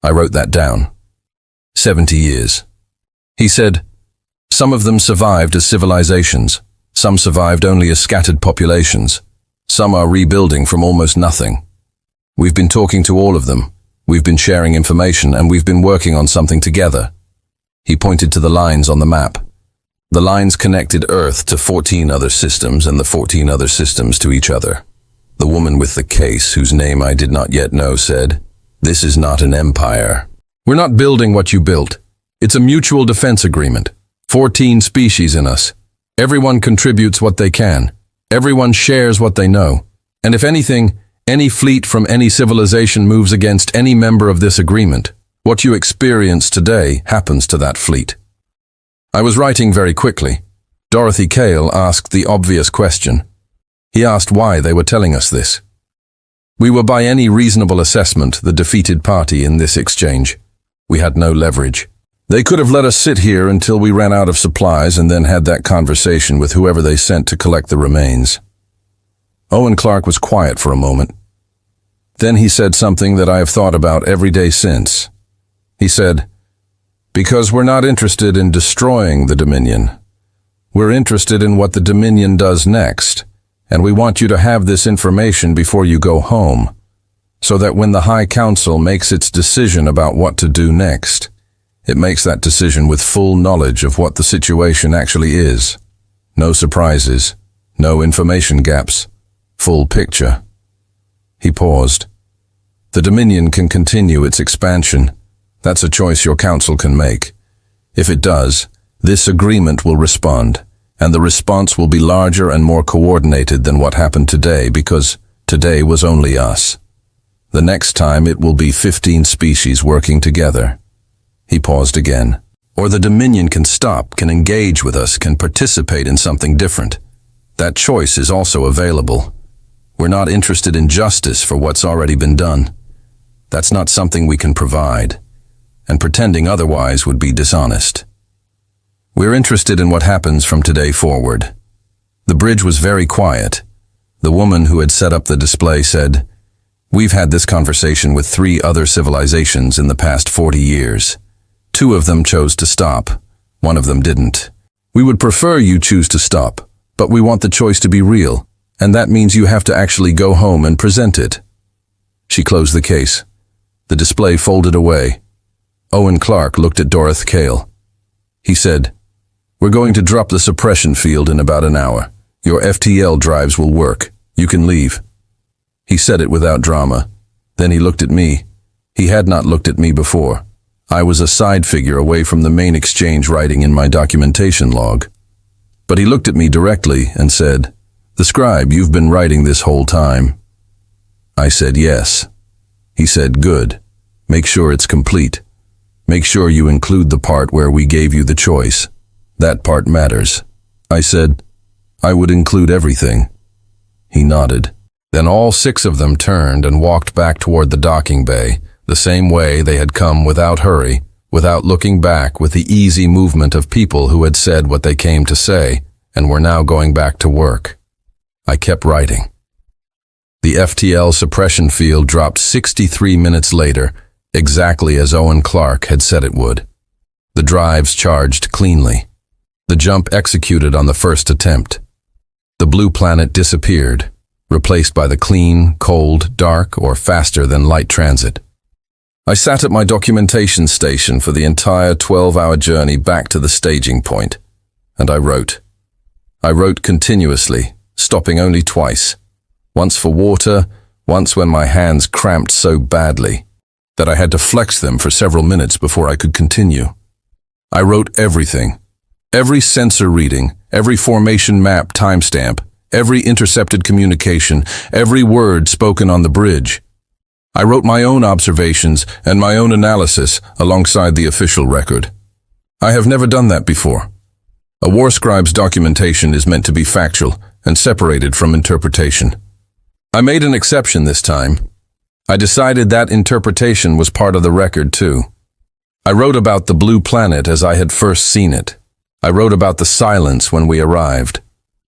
I wrote that down. 70 years. He said, "Some of them survived as civilizations. Some survived only as scattered populations. Some are rebuilding from almost nothing. We've been talking to all of them. We've been sharing information, and we've been working on something together." He pointed to the lines on the map. The lines connected Earth to 14 other systems and the 14 other systems to each other. The woman with the case, whose name I did not yet know, said, "This is not an empire. We're not building what you built. It's a mutual defense agreement. 14 species in us. Everyone contributes what they can. Everyone shares what they know. And if anything, any fleet from any civilization moves against any member of this agreement. What you experience today happens to that fleet." I was writing very quickly. Dorothy Kale asked the obvious question. He asked why they were telling us this. We were by any reasonable assessment the defeated party in this exchange. We had no leverage. They could have let us sit here until we ran out of supplies and then had that conversation with whoever they sent to collect the remains. Owen Clark was quiet for a moment. Then he said something that I have thought about every day since. He said, "Because we're not interested in destroying the Dominion. We're interested in what the Dominion does next, and we want you to have this information before you go home, so that when the High Council makes its decision about what to do next, It makes that decision with full knowledge of what the situation actually is. No surprises, no information gaps, full picture. He paused. The Dominion can continue its expansion. That's a choice your council can make. If it does, this agreement will respond, and the response will be larger and more coordinated than what happened today, because today was only us. The next time it will be 15 species working together. He paused again. Or the Dominion can stop, can engage with us, can participate in something different. That choice is also available. We're not interested in justice for what's already been done. That's not something we can provide, and pretending otherwise would be dishonest. We're interested in what happens from today forward. The bridge was very quiet. The woman who had set up the display said, "We've had this conversation with 3 other civilizations in the past 40 years. 2 of them chose to stop. 1 of them didn't. We would prefer you choose to stop, but we want the choice to be real, and that means you have to actually go home and present it." She closed the case. The display folded away. Owen Clark looked at Dorothy Cale. He said, "We're going to drop the suppression field in about an hour. Your FTL drives will work. You can leave." He said it without drama. Then he looked at me. He had not looked at me before. I was a side figure away from the main exchange writing in my documentation log. But he looked at me directly and said, "The scribe, you've been writing this whole time." I said yes. He said, "Good. Make sure it's complete. Make sure you include the part where we gave you the choice. That part matters." I said, "I would include everything." He nodded. Then all 6 of them turned and walked back toward the docking bay, the same way they had come, without hurry, without looking back, with the easy movement of people who had said what they came to say and were now going back to work. I kept writing. The FTL suppression field dropped 63 minutes later, exactly as Owen Clark had said it would. The drives charged cleanly. The jump executed on the first attempt. The blue planet disappeared, replaced by the clean, cold, dark, or faster-than-light transit. I sat at my documentation station for the entire 12-hour journey back to the staging point, and I wrote. I wrote continuously, stopping only twice. Once for water, once when my hands cramped so badly that I had to flex them for several minutes before I could continue. I wrote everything. Every sensor reading, every formation map timestamp, every intercepted communication, every word spoken on the bridge. I wrote my own observations and my own analysis alongside the official record. I have never done that before. A war scribe's documentation is meant to be factual and separated from interpretation. I made an exception this time. I decided that interpretation was part of the record too. I wrote about the blue planet as I had first seen it. I wrote about the silence when we arrived.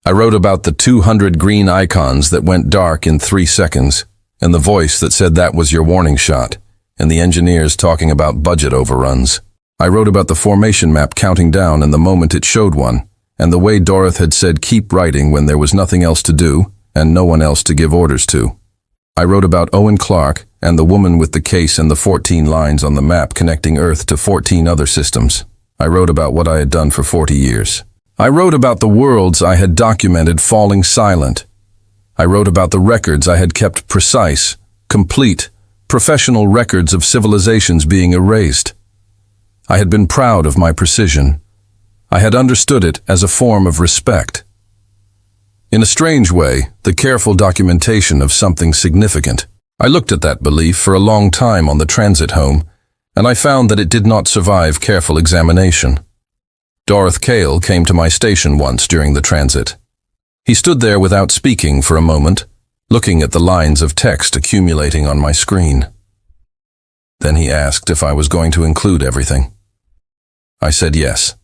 I wrote about the 200 green icons that went dark in 3 seconds, and the voice that said that was your warning shot, and the engineers talking about budget overruns. I wrote about the formation map counting down and the moment it showed one, and the way Dorothy had said keep writing when there was nothing else to do, and no one else to give orders to. I wrote about Owen Clark and the woman with the case and the 14 lines on the map connecting Earth to 14 other systems. I wrote about what I had done for 40 years. I wrote about the worlds I had documented falling silent. I wrote about the records I had kept precise, complete, professional records of civilizations being erased. I had been proud of my precision. I had understood it as a form of respect. In a strange way, the careful documentation of something significant. I looked at that belief for a long time on the transit home, and I found that it did not survive careful examination. Dorothy Cale came to my station once during the transit. He stood there without speaking for a moment, looking at the lines of text accumulating on my screen. Then he asked if I was going to include everything. I said yes.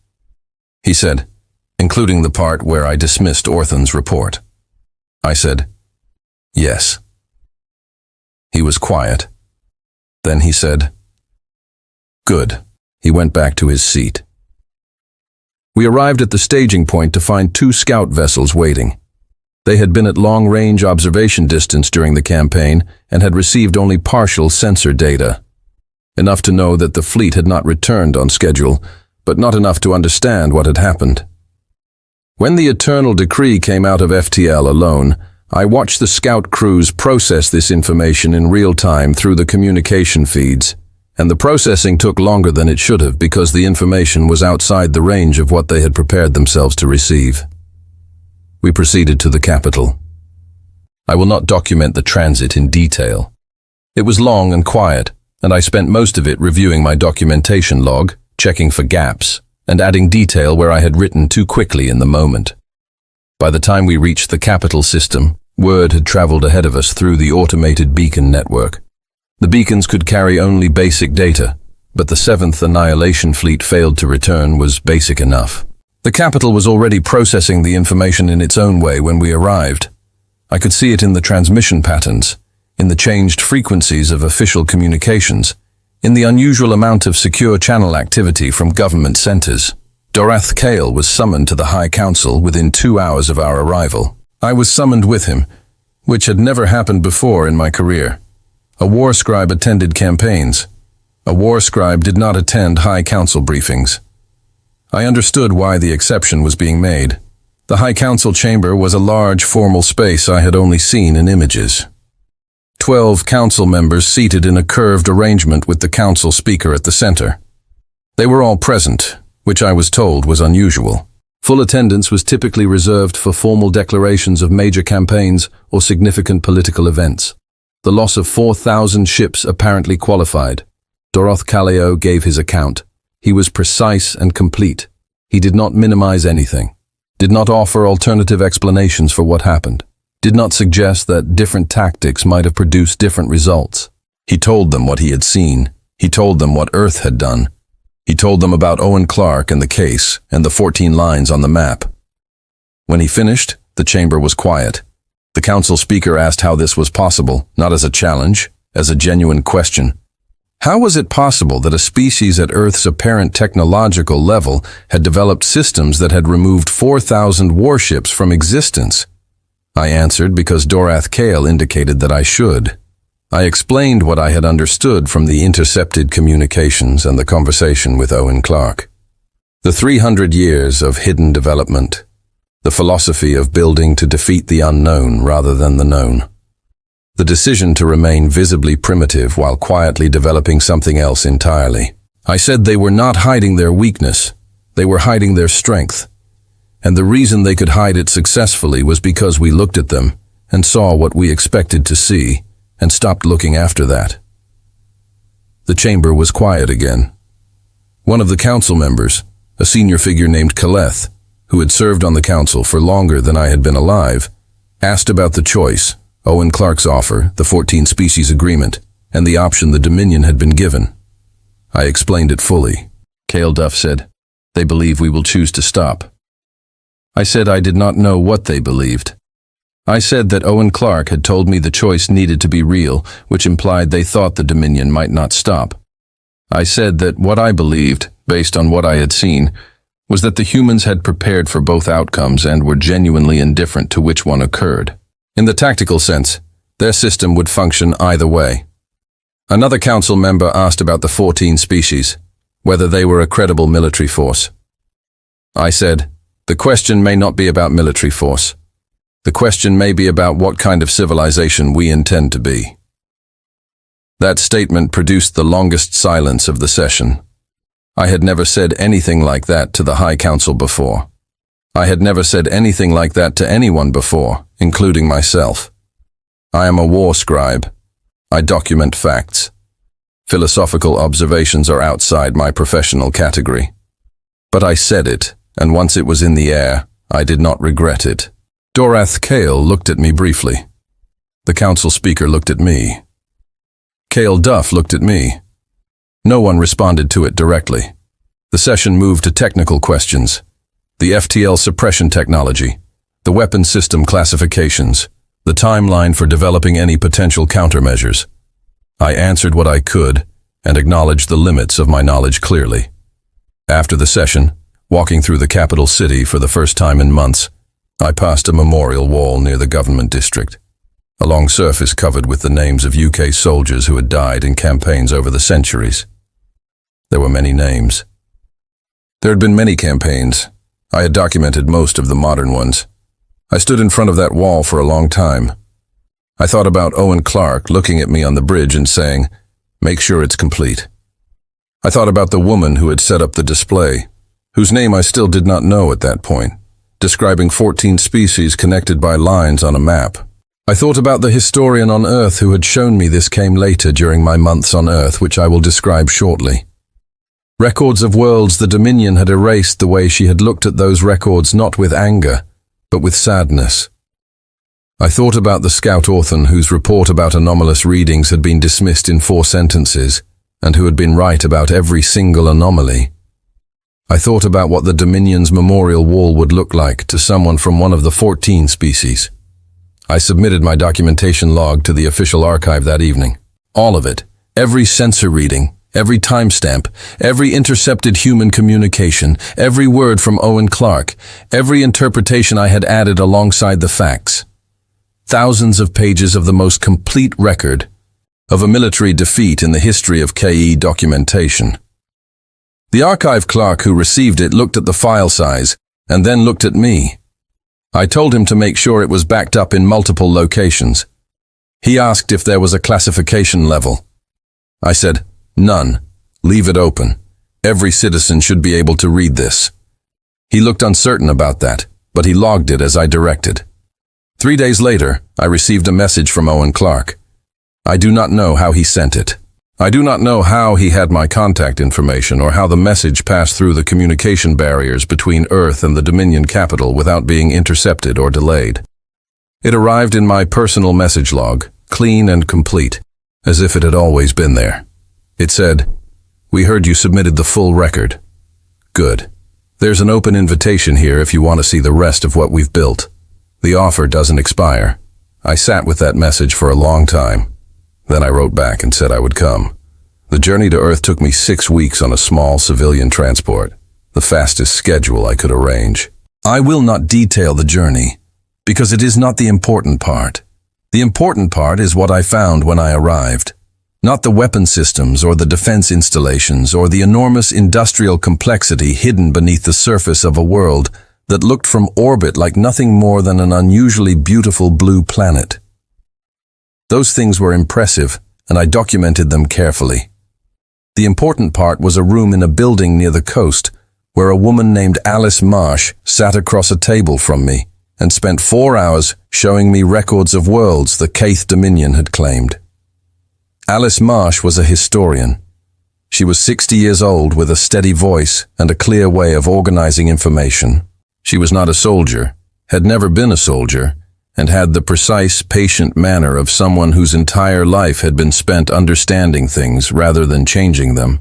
He said, "Including the part where I dismissed Orthan's report." I said, "Yes." He was quiet. Then he said, "Good." He went back to his seat. We arrived at the staging point to find 2 scout vessels waiting. They had been at long-range observation distance during the campaign and had received only partial sensor data. Enough to know that the fleet had not returned on schedule, but not enough to understand what had happened. When the eternal decree came out of FTL alone, I watched the scout crews process this information in real time through the communication feeds, and the processing took longer than it should have because the information was outside the range of what they had prepared themselves to receive. We proceeded to the capital. I will not document the transit in detail. It was long and quiet, and I spent most of it reviewing my documentation log, checking for gaps, and adding detail where I had written too quickly in the moment. By the time we reached the capital system, word had traveled ahead of us through the automated beacon network. The beacons could carry only basic data, but the 7th Annihilation Fleet failed to return was basic enough. The capital was already processing the information in its own way when we arrived. I could see it in the transmission patterns, in the changed frequencies of official communications, in the unusual amount of secure channel activity from government centers. Dorath Kale was summoned to the High Council within 2 hours of our arrival. I was summoned with him, which had never happened before in my career. A war scribe attended campaigns. A war scribe did not attend High Council briefings. I understood why the exception was being made. The High Council chamber was a large, formal space I had only seen in images. 12 council members seated in a curved arrangement with the council speaker at the center. They were all present, which I was told was unusual. Full attendance was typically reserved for formal declarations of major campaigns or significant political events. The loss of 4,000 ships apparently qualified. Doroth Kaleo gave his account. He was precise and complete. He did not minimize anything, did not offer alternative explanations for what happened, did not suggest that different tactics might have produced different results. He told them what he had seen. He told them what Earth had done. He told them about Owen Clark and the case and the 14 lines on the map. When he finished, the chamber was quiet. The council speaker asked how this was possible, not as a challenge, as a genuine question. How was it possible that a species at Earth's apparent technological level had developed systems that had removed 4,000 warships from existence? I answered because Dorath Kale indicated that I should. I explained what I had understood from the intercepted communications and the conversation with Owen Clark. The 300 years of hidden development, the philosophy of building to defeat the unknown rather than the known. The decision to remain visibly primitive while quietly developing something else entirely. I said they were not hiding their weakness, they were hiding their strength. And the reason they could hide it successfully was because we looked at them and saw what we expected to see and stopped looking after that. The chamber was quiet again. One of the council members, a senior figure named Kaleth, who had served on the council for longer than I had been alive, asked about the choice, Owen Clark's offer, the 14 species agreement, and the option the Dominion had been given. I explained it fully. Cale Duff said, "They believe we will choose to stop." I said I did not know what they believed. I said that Owen Clark had told me the choice needed to be real, which implied they thought the Dominion might not stop. I said that what I believed, based on what I had seen, was that the humans had prepared for both outcomes and were genuinely indifferent to which one occurred. In the tactical sense, their system would function either way. Another council member asked about the 14 species, whether they were a credible military force. I said, the question may not be about military force. The question may be about what kind of civilization we intend to be. That statement produced the longest silence of the session. I had never said anything like that to the High Council before. I had never said anything like that to anyone before, including myself. I am a war scribe. I document facts. Philosophical observations are outside my professional category. But I said it, and once it was in the air, I did not regret it. Dorath Kale looked at me briefly. The council speaker looked at me. Cale Duff looked at me. No one responded to it directly. The session moved to technical questions. The FTL suppression technology, the weapon system classifications, the timeline for developing any potential countermeasures. I answered what I could and acknowledged the limits of my knowledge clearly. After the session, walking through the capital city for the first time in months, I passed a memorial wall near the government district. a long surface covered with the names of UK soldiers who had died in campaigns over the centuries. There were many names. There had been many campaigns. I had documented most of the modern ones. I stood in front of that wall for a long time. I thought about Owen Clark looking at me on the bridge and saying, "Make sure it's complete." I thought about the woman who had set up the display, whose name I still did not know at that point, describing 14 species connected by lines on a map. I thought about the historian on Earth who had shown me this came later during my months on Earth, which I will describe shortly. Records of worlds the Dominion had erased the way she had looked at those records, not with anger, but with sadness. I thought about the scout orphan whose report about anomalous readings had been dismissed in 4 sentences, and who had been right about every single anomaly. I thought about what the Dominion's memorial wall would look like to someone from one of the 14 species. I submitted my documentation log to the official archive that evening. All of it, every sensor reading, every timestamp, every intercepted human communication, every word from Owen Clark, every interpretation I had added alongside the facts. Thousands of pages of the most complete record of a military defeat in the history of KE documentation. The archive clerk who received it looked at the file size and then looked at me. I told him to make sure it was backed up in multiple locations. He asked if there was a classification level. I said, "None. Leave it open. Every citizen should be able to read this." He looked uncertain about that, but he logged it as I directed. 3 days later, I received a message from Owen Clark. I do not know how he sent it. I do not know how he had my contact information or how the message passed through the communication barriers between Earth and the Dominion capital without being intercepted or delayed. It arrived in my personal message log, clean and complete, as if it had always been there. It said, "We heard you submitted the full record. Good. There's an open invitation here if you want to see the rest of what we've built. The offer doesn't expire." I sat with that message for a long time. Then I wrote back and said I would come. The journey to Earth took me 6 weeks on a small civilian transport, the fastest schedule I could arrange. I will not detail the journey, because it is not the important part. The important part is what I found when I arrived. Not the weapon systems or the defense installations or the enormous industrial complexity hidden beneath the surface of a world that looked from orbit like nothing more than an unusually beautiful blue planet. Those things were impressive, and I documented them carefully. The important part was a room in a building near the coast, where a woman named Alice Marsh sat across a table from me and spent 4 hours showing me records of worlds the Keith Dominion had claimed. Alice Marsh was a historian. She was 60 years old with a steady voice and a clear way of organizing information. She was not a soldier, had never been a soldier, and had the precise, patient manner of someone whose entire life had been spent understanding things rather than changing them.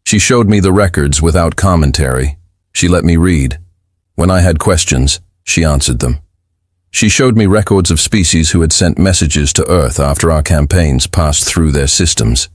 She showed me the records without commentary. She let me read. When I had questions, she answered them. She showed me records of species who had sent messages to Earth after our campaigns passed through their systems.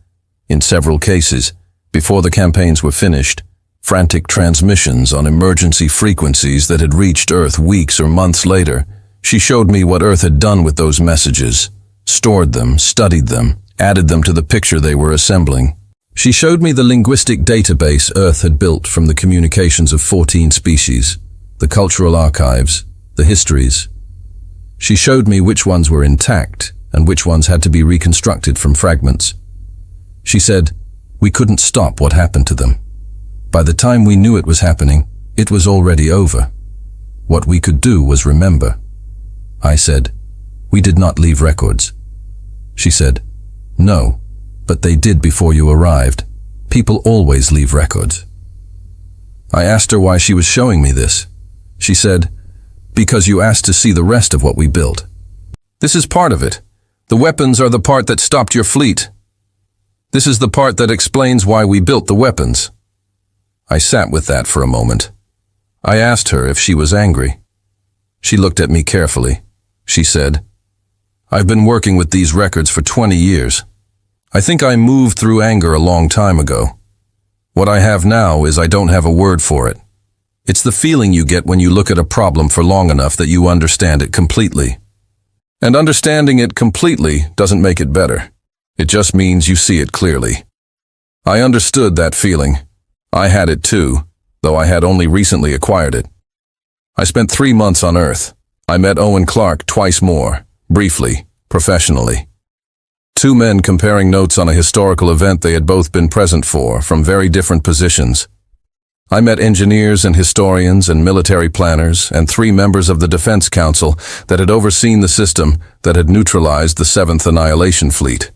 In several cases, before the campaigns were finished, frantic transmissions on emergency frequencies that had reached Earth weeks or months later. She showed me what Earth had done with those messages, stored them, studied them, added them to the picture they were assembling. She showed me the linguistic database Earth had built from the communications of 14 species, the cultural archives, the histories. She showed me which ones were intact and which ones had to be reconstructed from fragments. She said, we couldn't stop what happened to them. By the time we knew it was happening, it was already over. What we could do was remember. I said, we did not leave records. She said, no, but they did before you arrived. People always leave records. I asked her why she was showing me this. She said, because you asked to see the rest of what we built. This is part of it. The weapons are the part that stopped your fleet. This is the part that explains why we built the weapons. I sat with that for a moment. I asked her if she was angry. She looked at me carefully. She said, I've been working with these records for 20 years. I think I moved through anger a long time ago. What I have now is I don't have a word for it. It's the feeling you get when you look at a problem for long enough that you understand it completely. And understanding it completely doesn't make it better. It just means you see it clearly. I understood that feeling. I had it too, though I had only recently acquired it. I spent 3 months on Earth. I met Owen Clark twice more, briefly, professionally. 2 men comparing notes on a historical event they had both been present for, from very different positions. I met engineers and historians and military planners and 3 members of the Defense Council that had overseen the system that had neutralized the 7th Annihilation Fleet.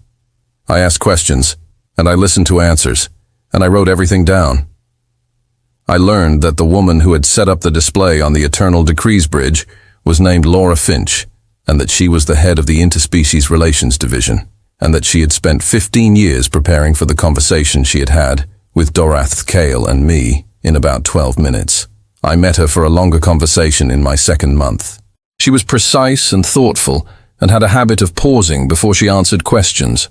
I asked questions, and I listened to answers, and I wrote everything down. I learned that the woman who had set up the display on the Eternal Decrees Bridge was named Laura Finch, and that she was the head of the Interspecies Relations Division, and that she had spent 15 years preparing for the conversation she had had with Dorath Kale and me in about 12 minutes. I met her for a longer conversation in my 2nd month. She was precise and thoughtful and had a habit of pausing before she answered questions.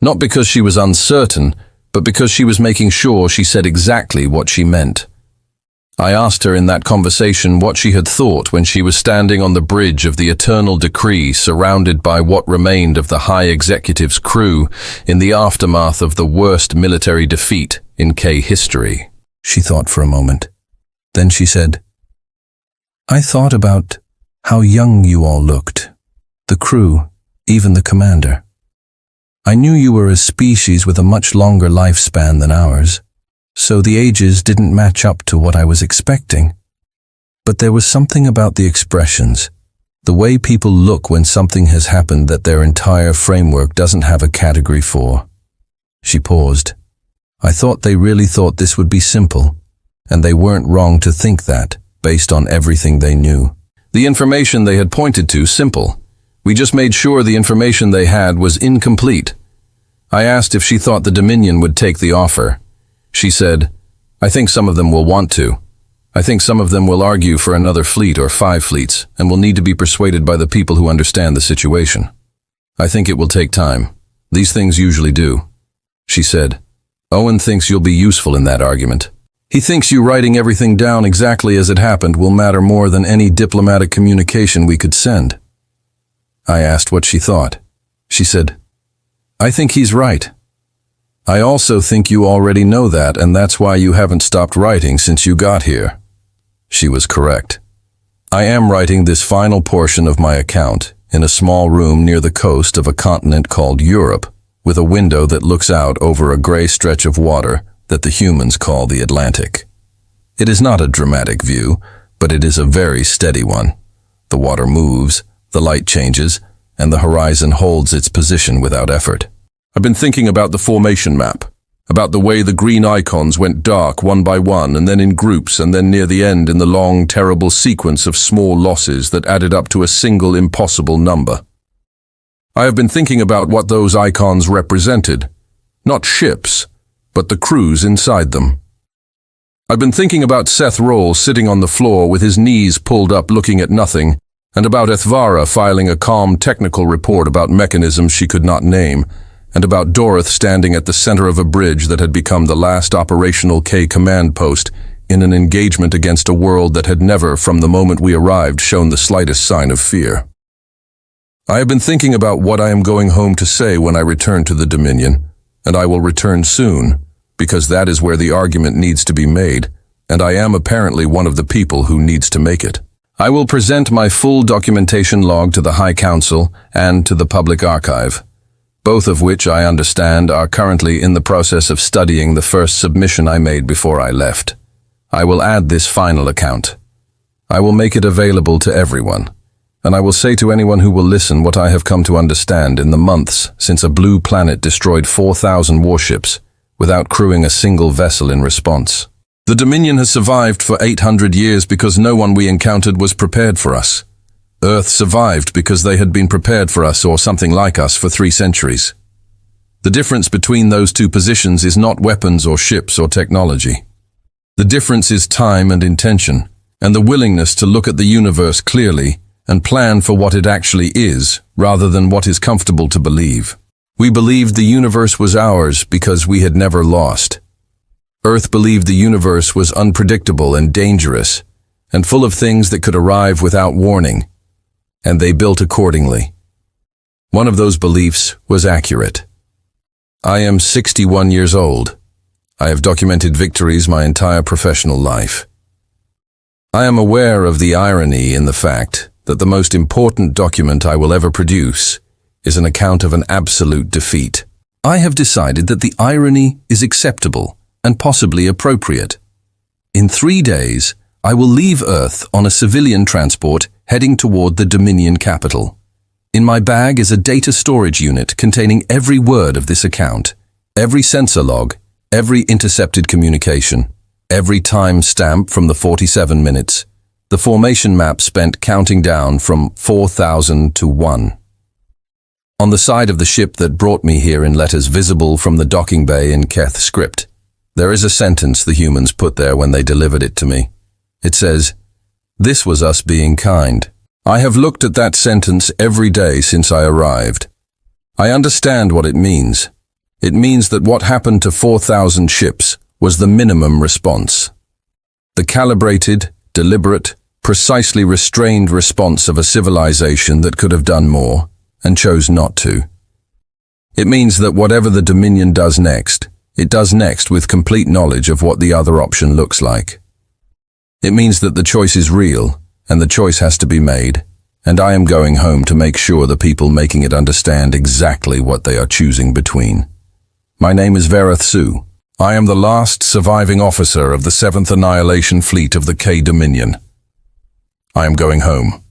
Not because she was uncertain, but because she was making sure she said exactly what she meant. I asked her in that conversation what she had thought when she was standing on the bridge of the Eternal Decree surrounded by what remained of the High Executive's crew in the aftermath of the worst military defeat in K history. She thought for a moment. Then she said, "I thought about how young you all looked, the crew, even the commander. I knew you were a species with a much longer lifespan than ours, so the ages didn't match up to what I was expecting. But there was something about the expressions, the way people look when something has happened that their entire framework doesn't have a category for." She paused. I thought they really thought this would be simple, and they weren't wrong to think that, based on everything they knew. The information they had pointed to, simple. We just made sure the information they had was incomplete. I asked if she thought the Dominion would take the offer. She said, "I think some of them will want to. I think some of them will argue for another fleet or 5 fleets, and will need to be persuaded by the people who understand the situation. I think it will take time. These things usually do." She said, "Owen thinks you'll be useful in that argument. He thinks you writing everything down exactly as it happened will matter more than any diplomatic communication we could send." I asked what she thought. She said, "I think he's right. I also think you already know that, and that's why you haven't stopped writing since you got here." She was correct. I am writing this final portion of my account in a small room near the coast of a continent called Europe, with a window that looks out over a gray stretch of water that the humans call the Atlantic. It is not a dramatic view, but it is a very steady one. The water moves, the light changes, and the horizon holds its position without effort. I've been thinking about the formation map, about the way the green icons went dark one by one and then in groups and then near the end in the long, terrible sequence of small losses that added up to a single impossible number. I have been thinking about what those icons represented. Not ships, but the crews inside them. I've been thinking about Seth Roll sitting on the floor with his knees pulled up looking at nothing, and about Ethvara filing a calm technical report about mechanisms she could not name, and about Doroth standing at the center of a bridge that had become the last operational K command post in an engagement against a world that had never, from the moment we arrived, shown the slightest sign of fear. I have been thinking about what I am going home to say when I return to the Dominion, and I will return soon, because that is where the argument needs to be made, and I am apparently one of the people who needs to make it. I will present my full documentation log to the High Council and to the Public Archive, both of which I understand are currently in the process of studying the first submission I made before I left. I will add this final account. I will make it available to everyone, and I will say to anyone who will listen what I have come to understand in the months since a blue planet destroyed 4,000 warships without crewing a single vessel in response. The Dominion has survived for 800 years because no one we encountered was prepared for us. Earth survived because they had been prepared for us or something like us for 3 centuries. The difference between those 2 positions is not weapons or ships or technology. The difference is time and intention, and the willingness to look at the universe clearly and plan for what it actually is, rather than what is comfortable to believe. We believed the universe was ours because we had never lost. Earth believed the universe was unpredictable and dangerous, and full of things that could arrive without warning. and they built accordingly. One of those beliefs was accurate. I am 61 years old. I have documented victories my entire professional life. I am aware of the irony in the fact that the most important document I will ever produce is an account of an absolute defeat. I have decided that the irony is acceptable and possibly appropriate. In 3 days, I will leave Earth on a civilian transport heading toward the Dominion capital. In my bag is a data storage unit containing every word of this account, every sensor log, every intercepted communication, every time stamp from the 47 minutes, the formation map spent counting down from 4,000 to 1. On the side of the ship that brought me here in letters visible from the docking bay in Keth script, there is a sentence the humans put there when they delivered it to me. It says, "This was us being kind." I have looked at that sentence every day since I arrived. I understand what it means. It means that what happened to 4,000 ships was the minimum response. The calibrated, deliberate, precisely restrained response of a civilization that could have done more and chose not to. It means that whatever the Dominion does next, it does next with complete knowledge of what the other option looks like. It means that the choice is real, and the choice has to be made, and I am going home to make sure the people making it understand exactly what they are choosing between. My name is Vereth Su. I am the last surviving officer of the 7th Annihilation Fleet of the K Dominion. I am going home.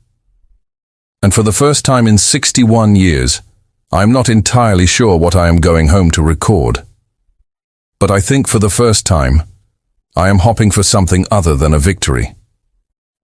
And for the first time in 61 years, I am not entirely sure what I am going home to record. But I think for the first time, I am hopping for something other than a victory.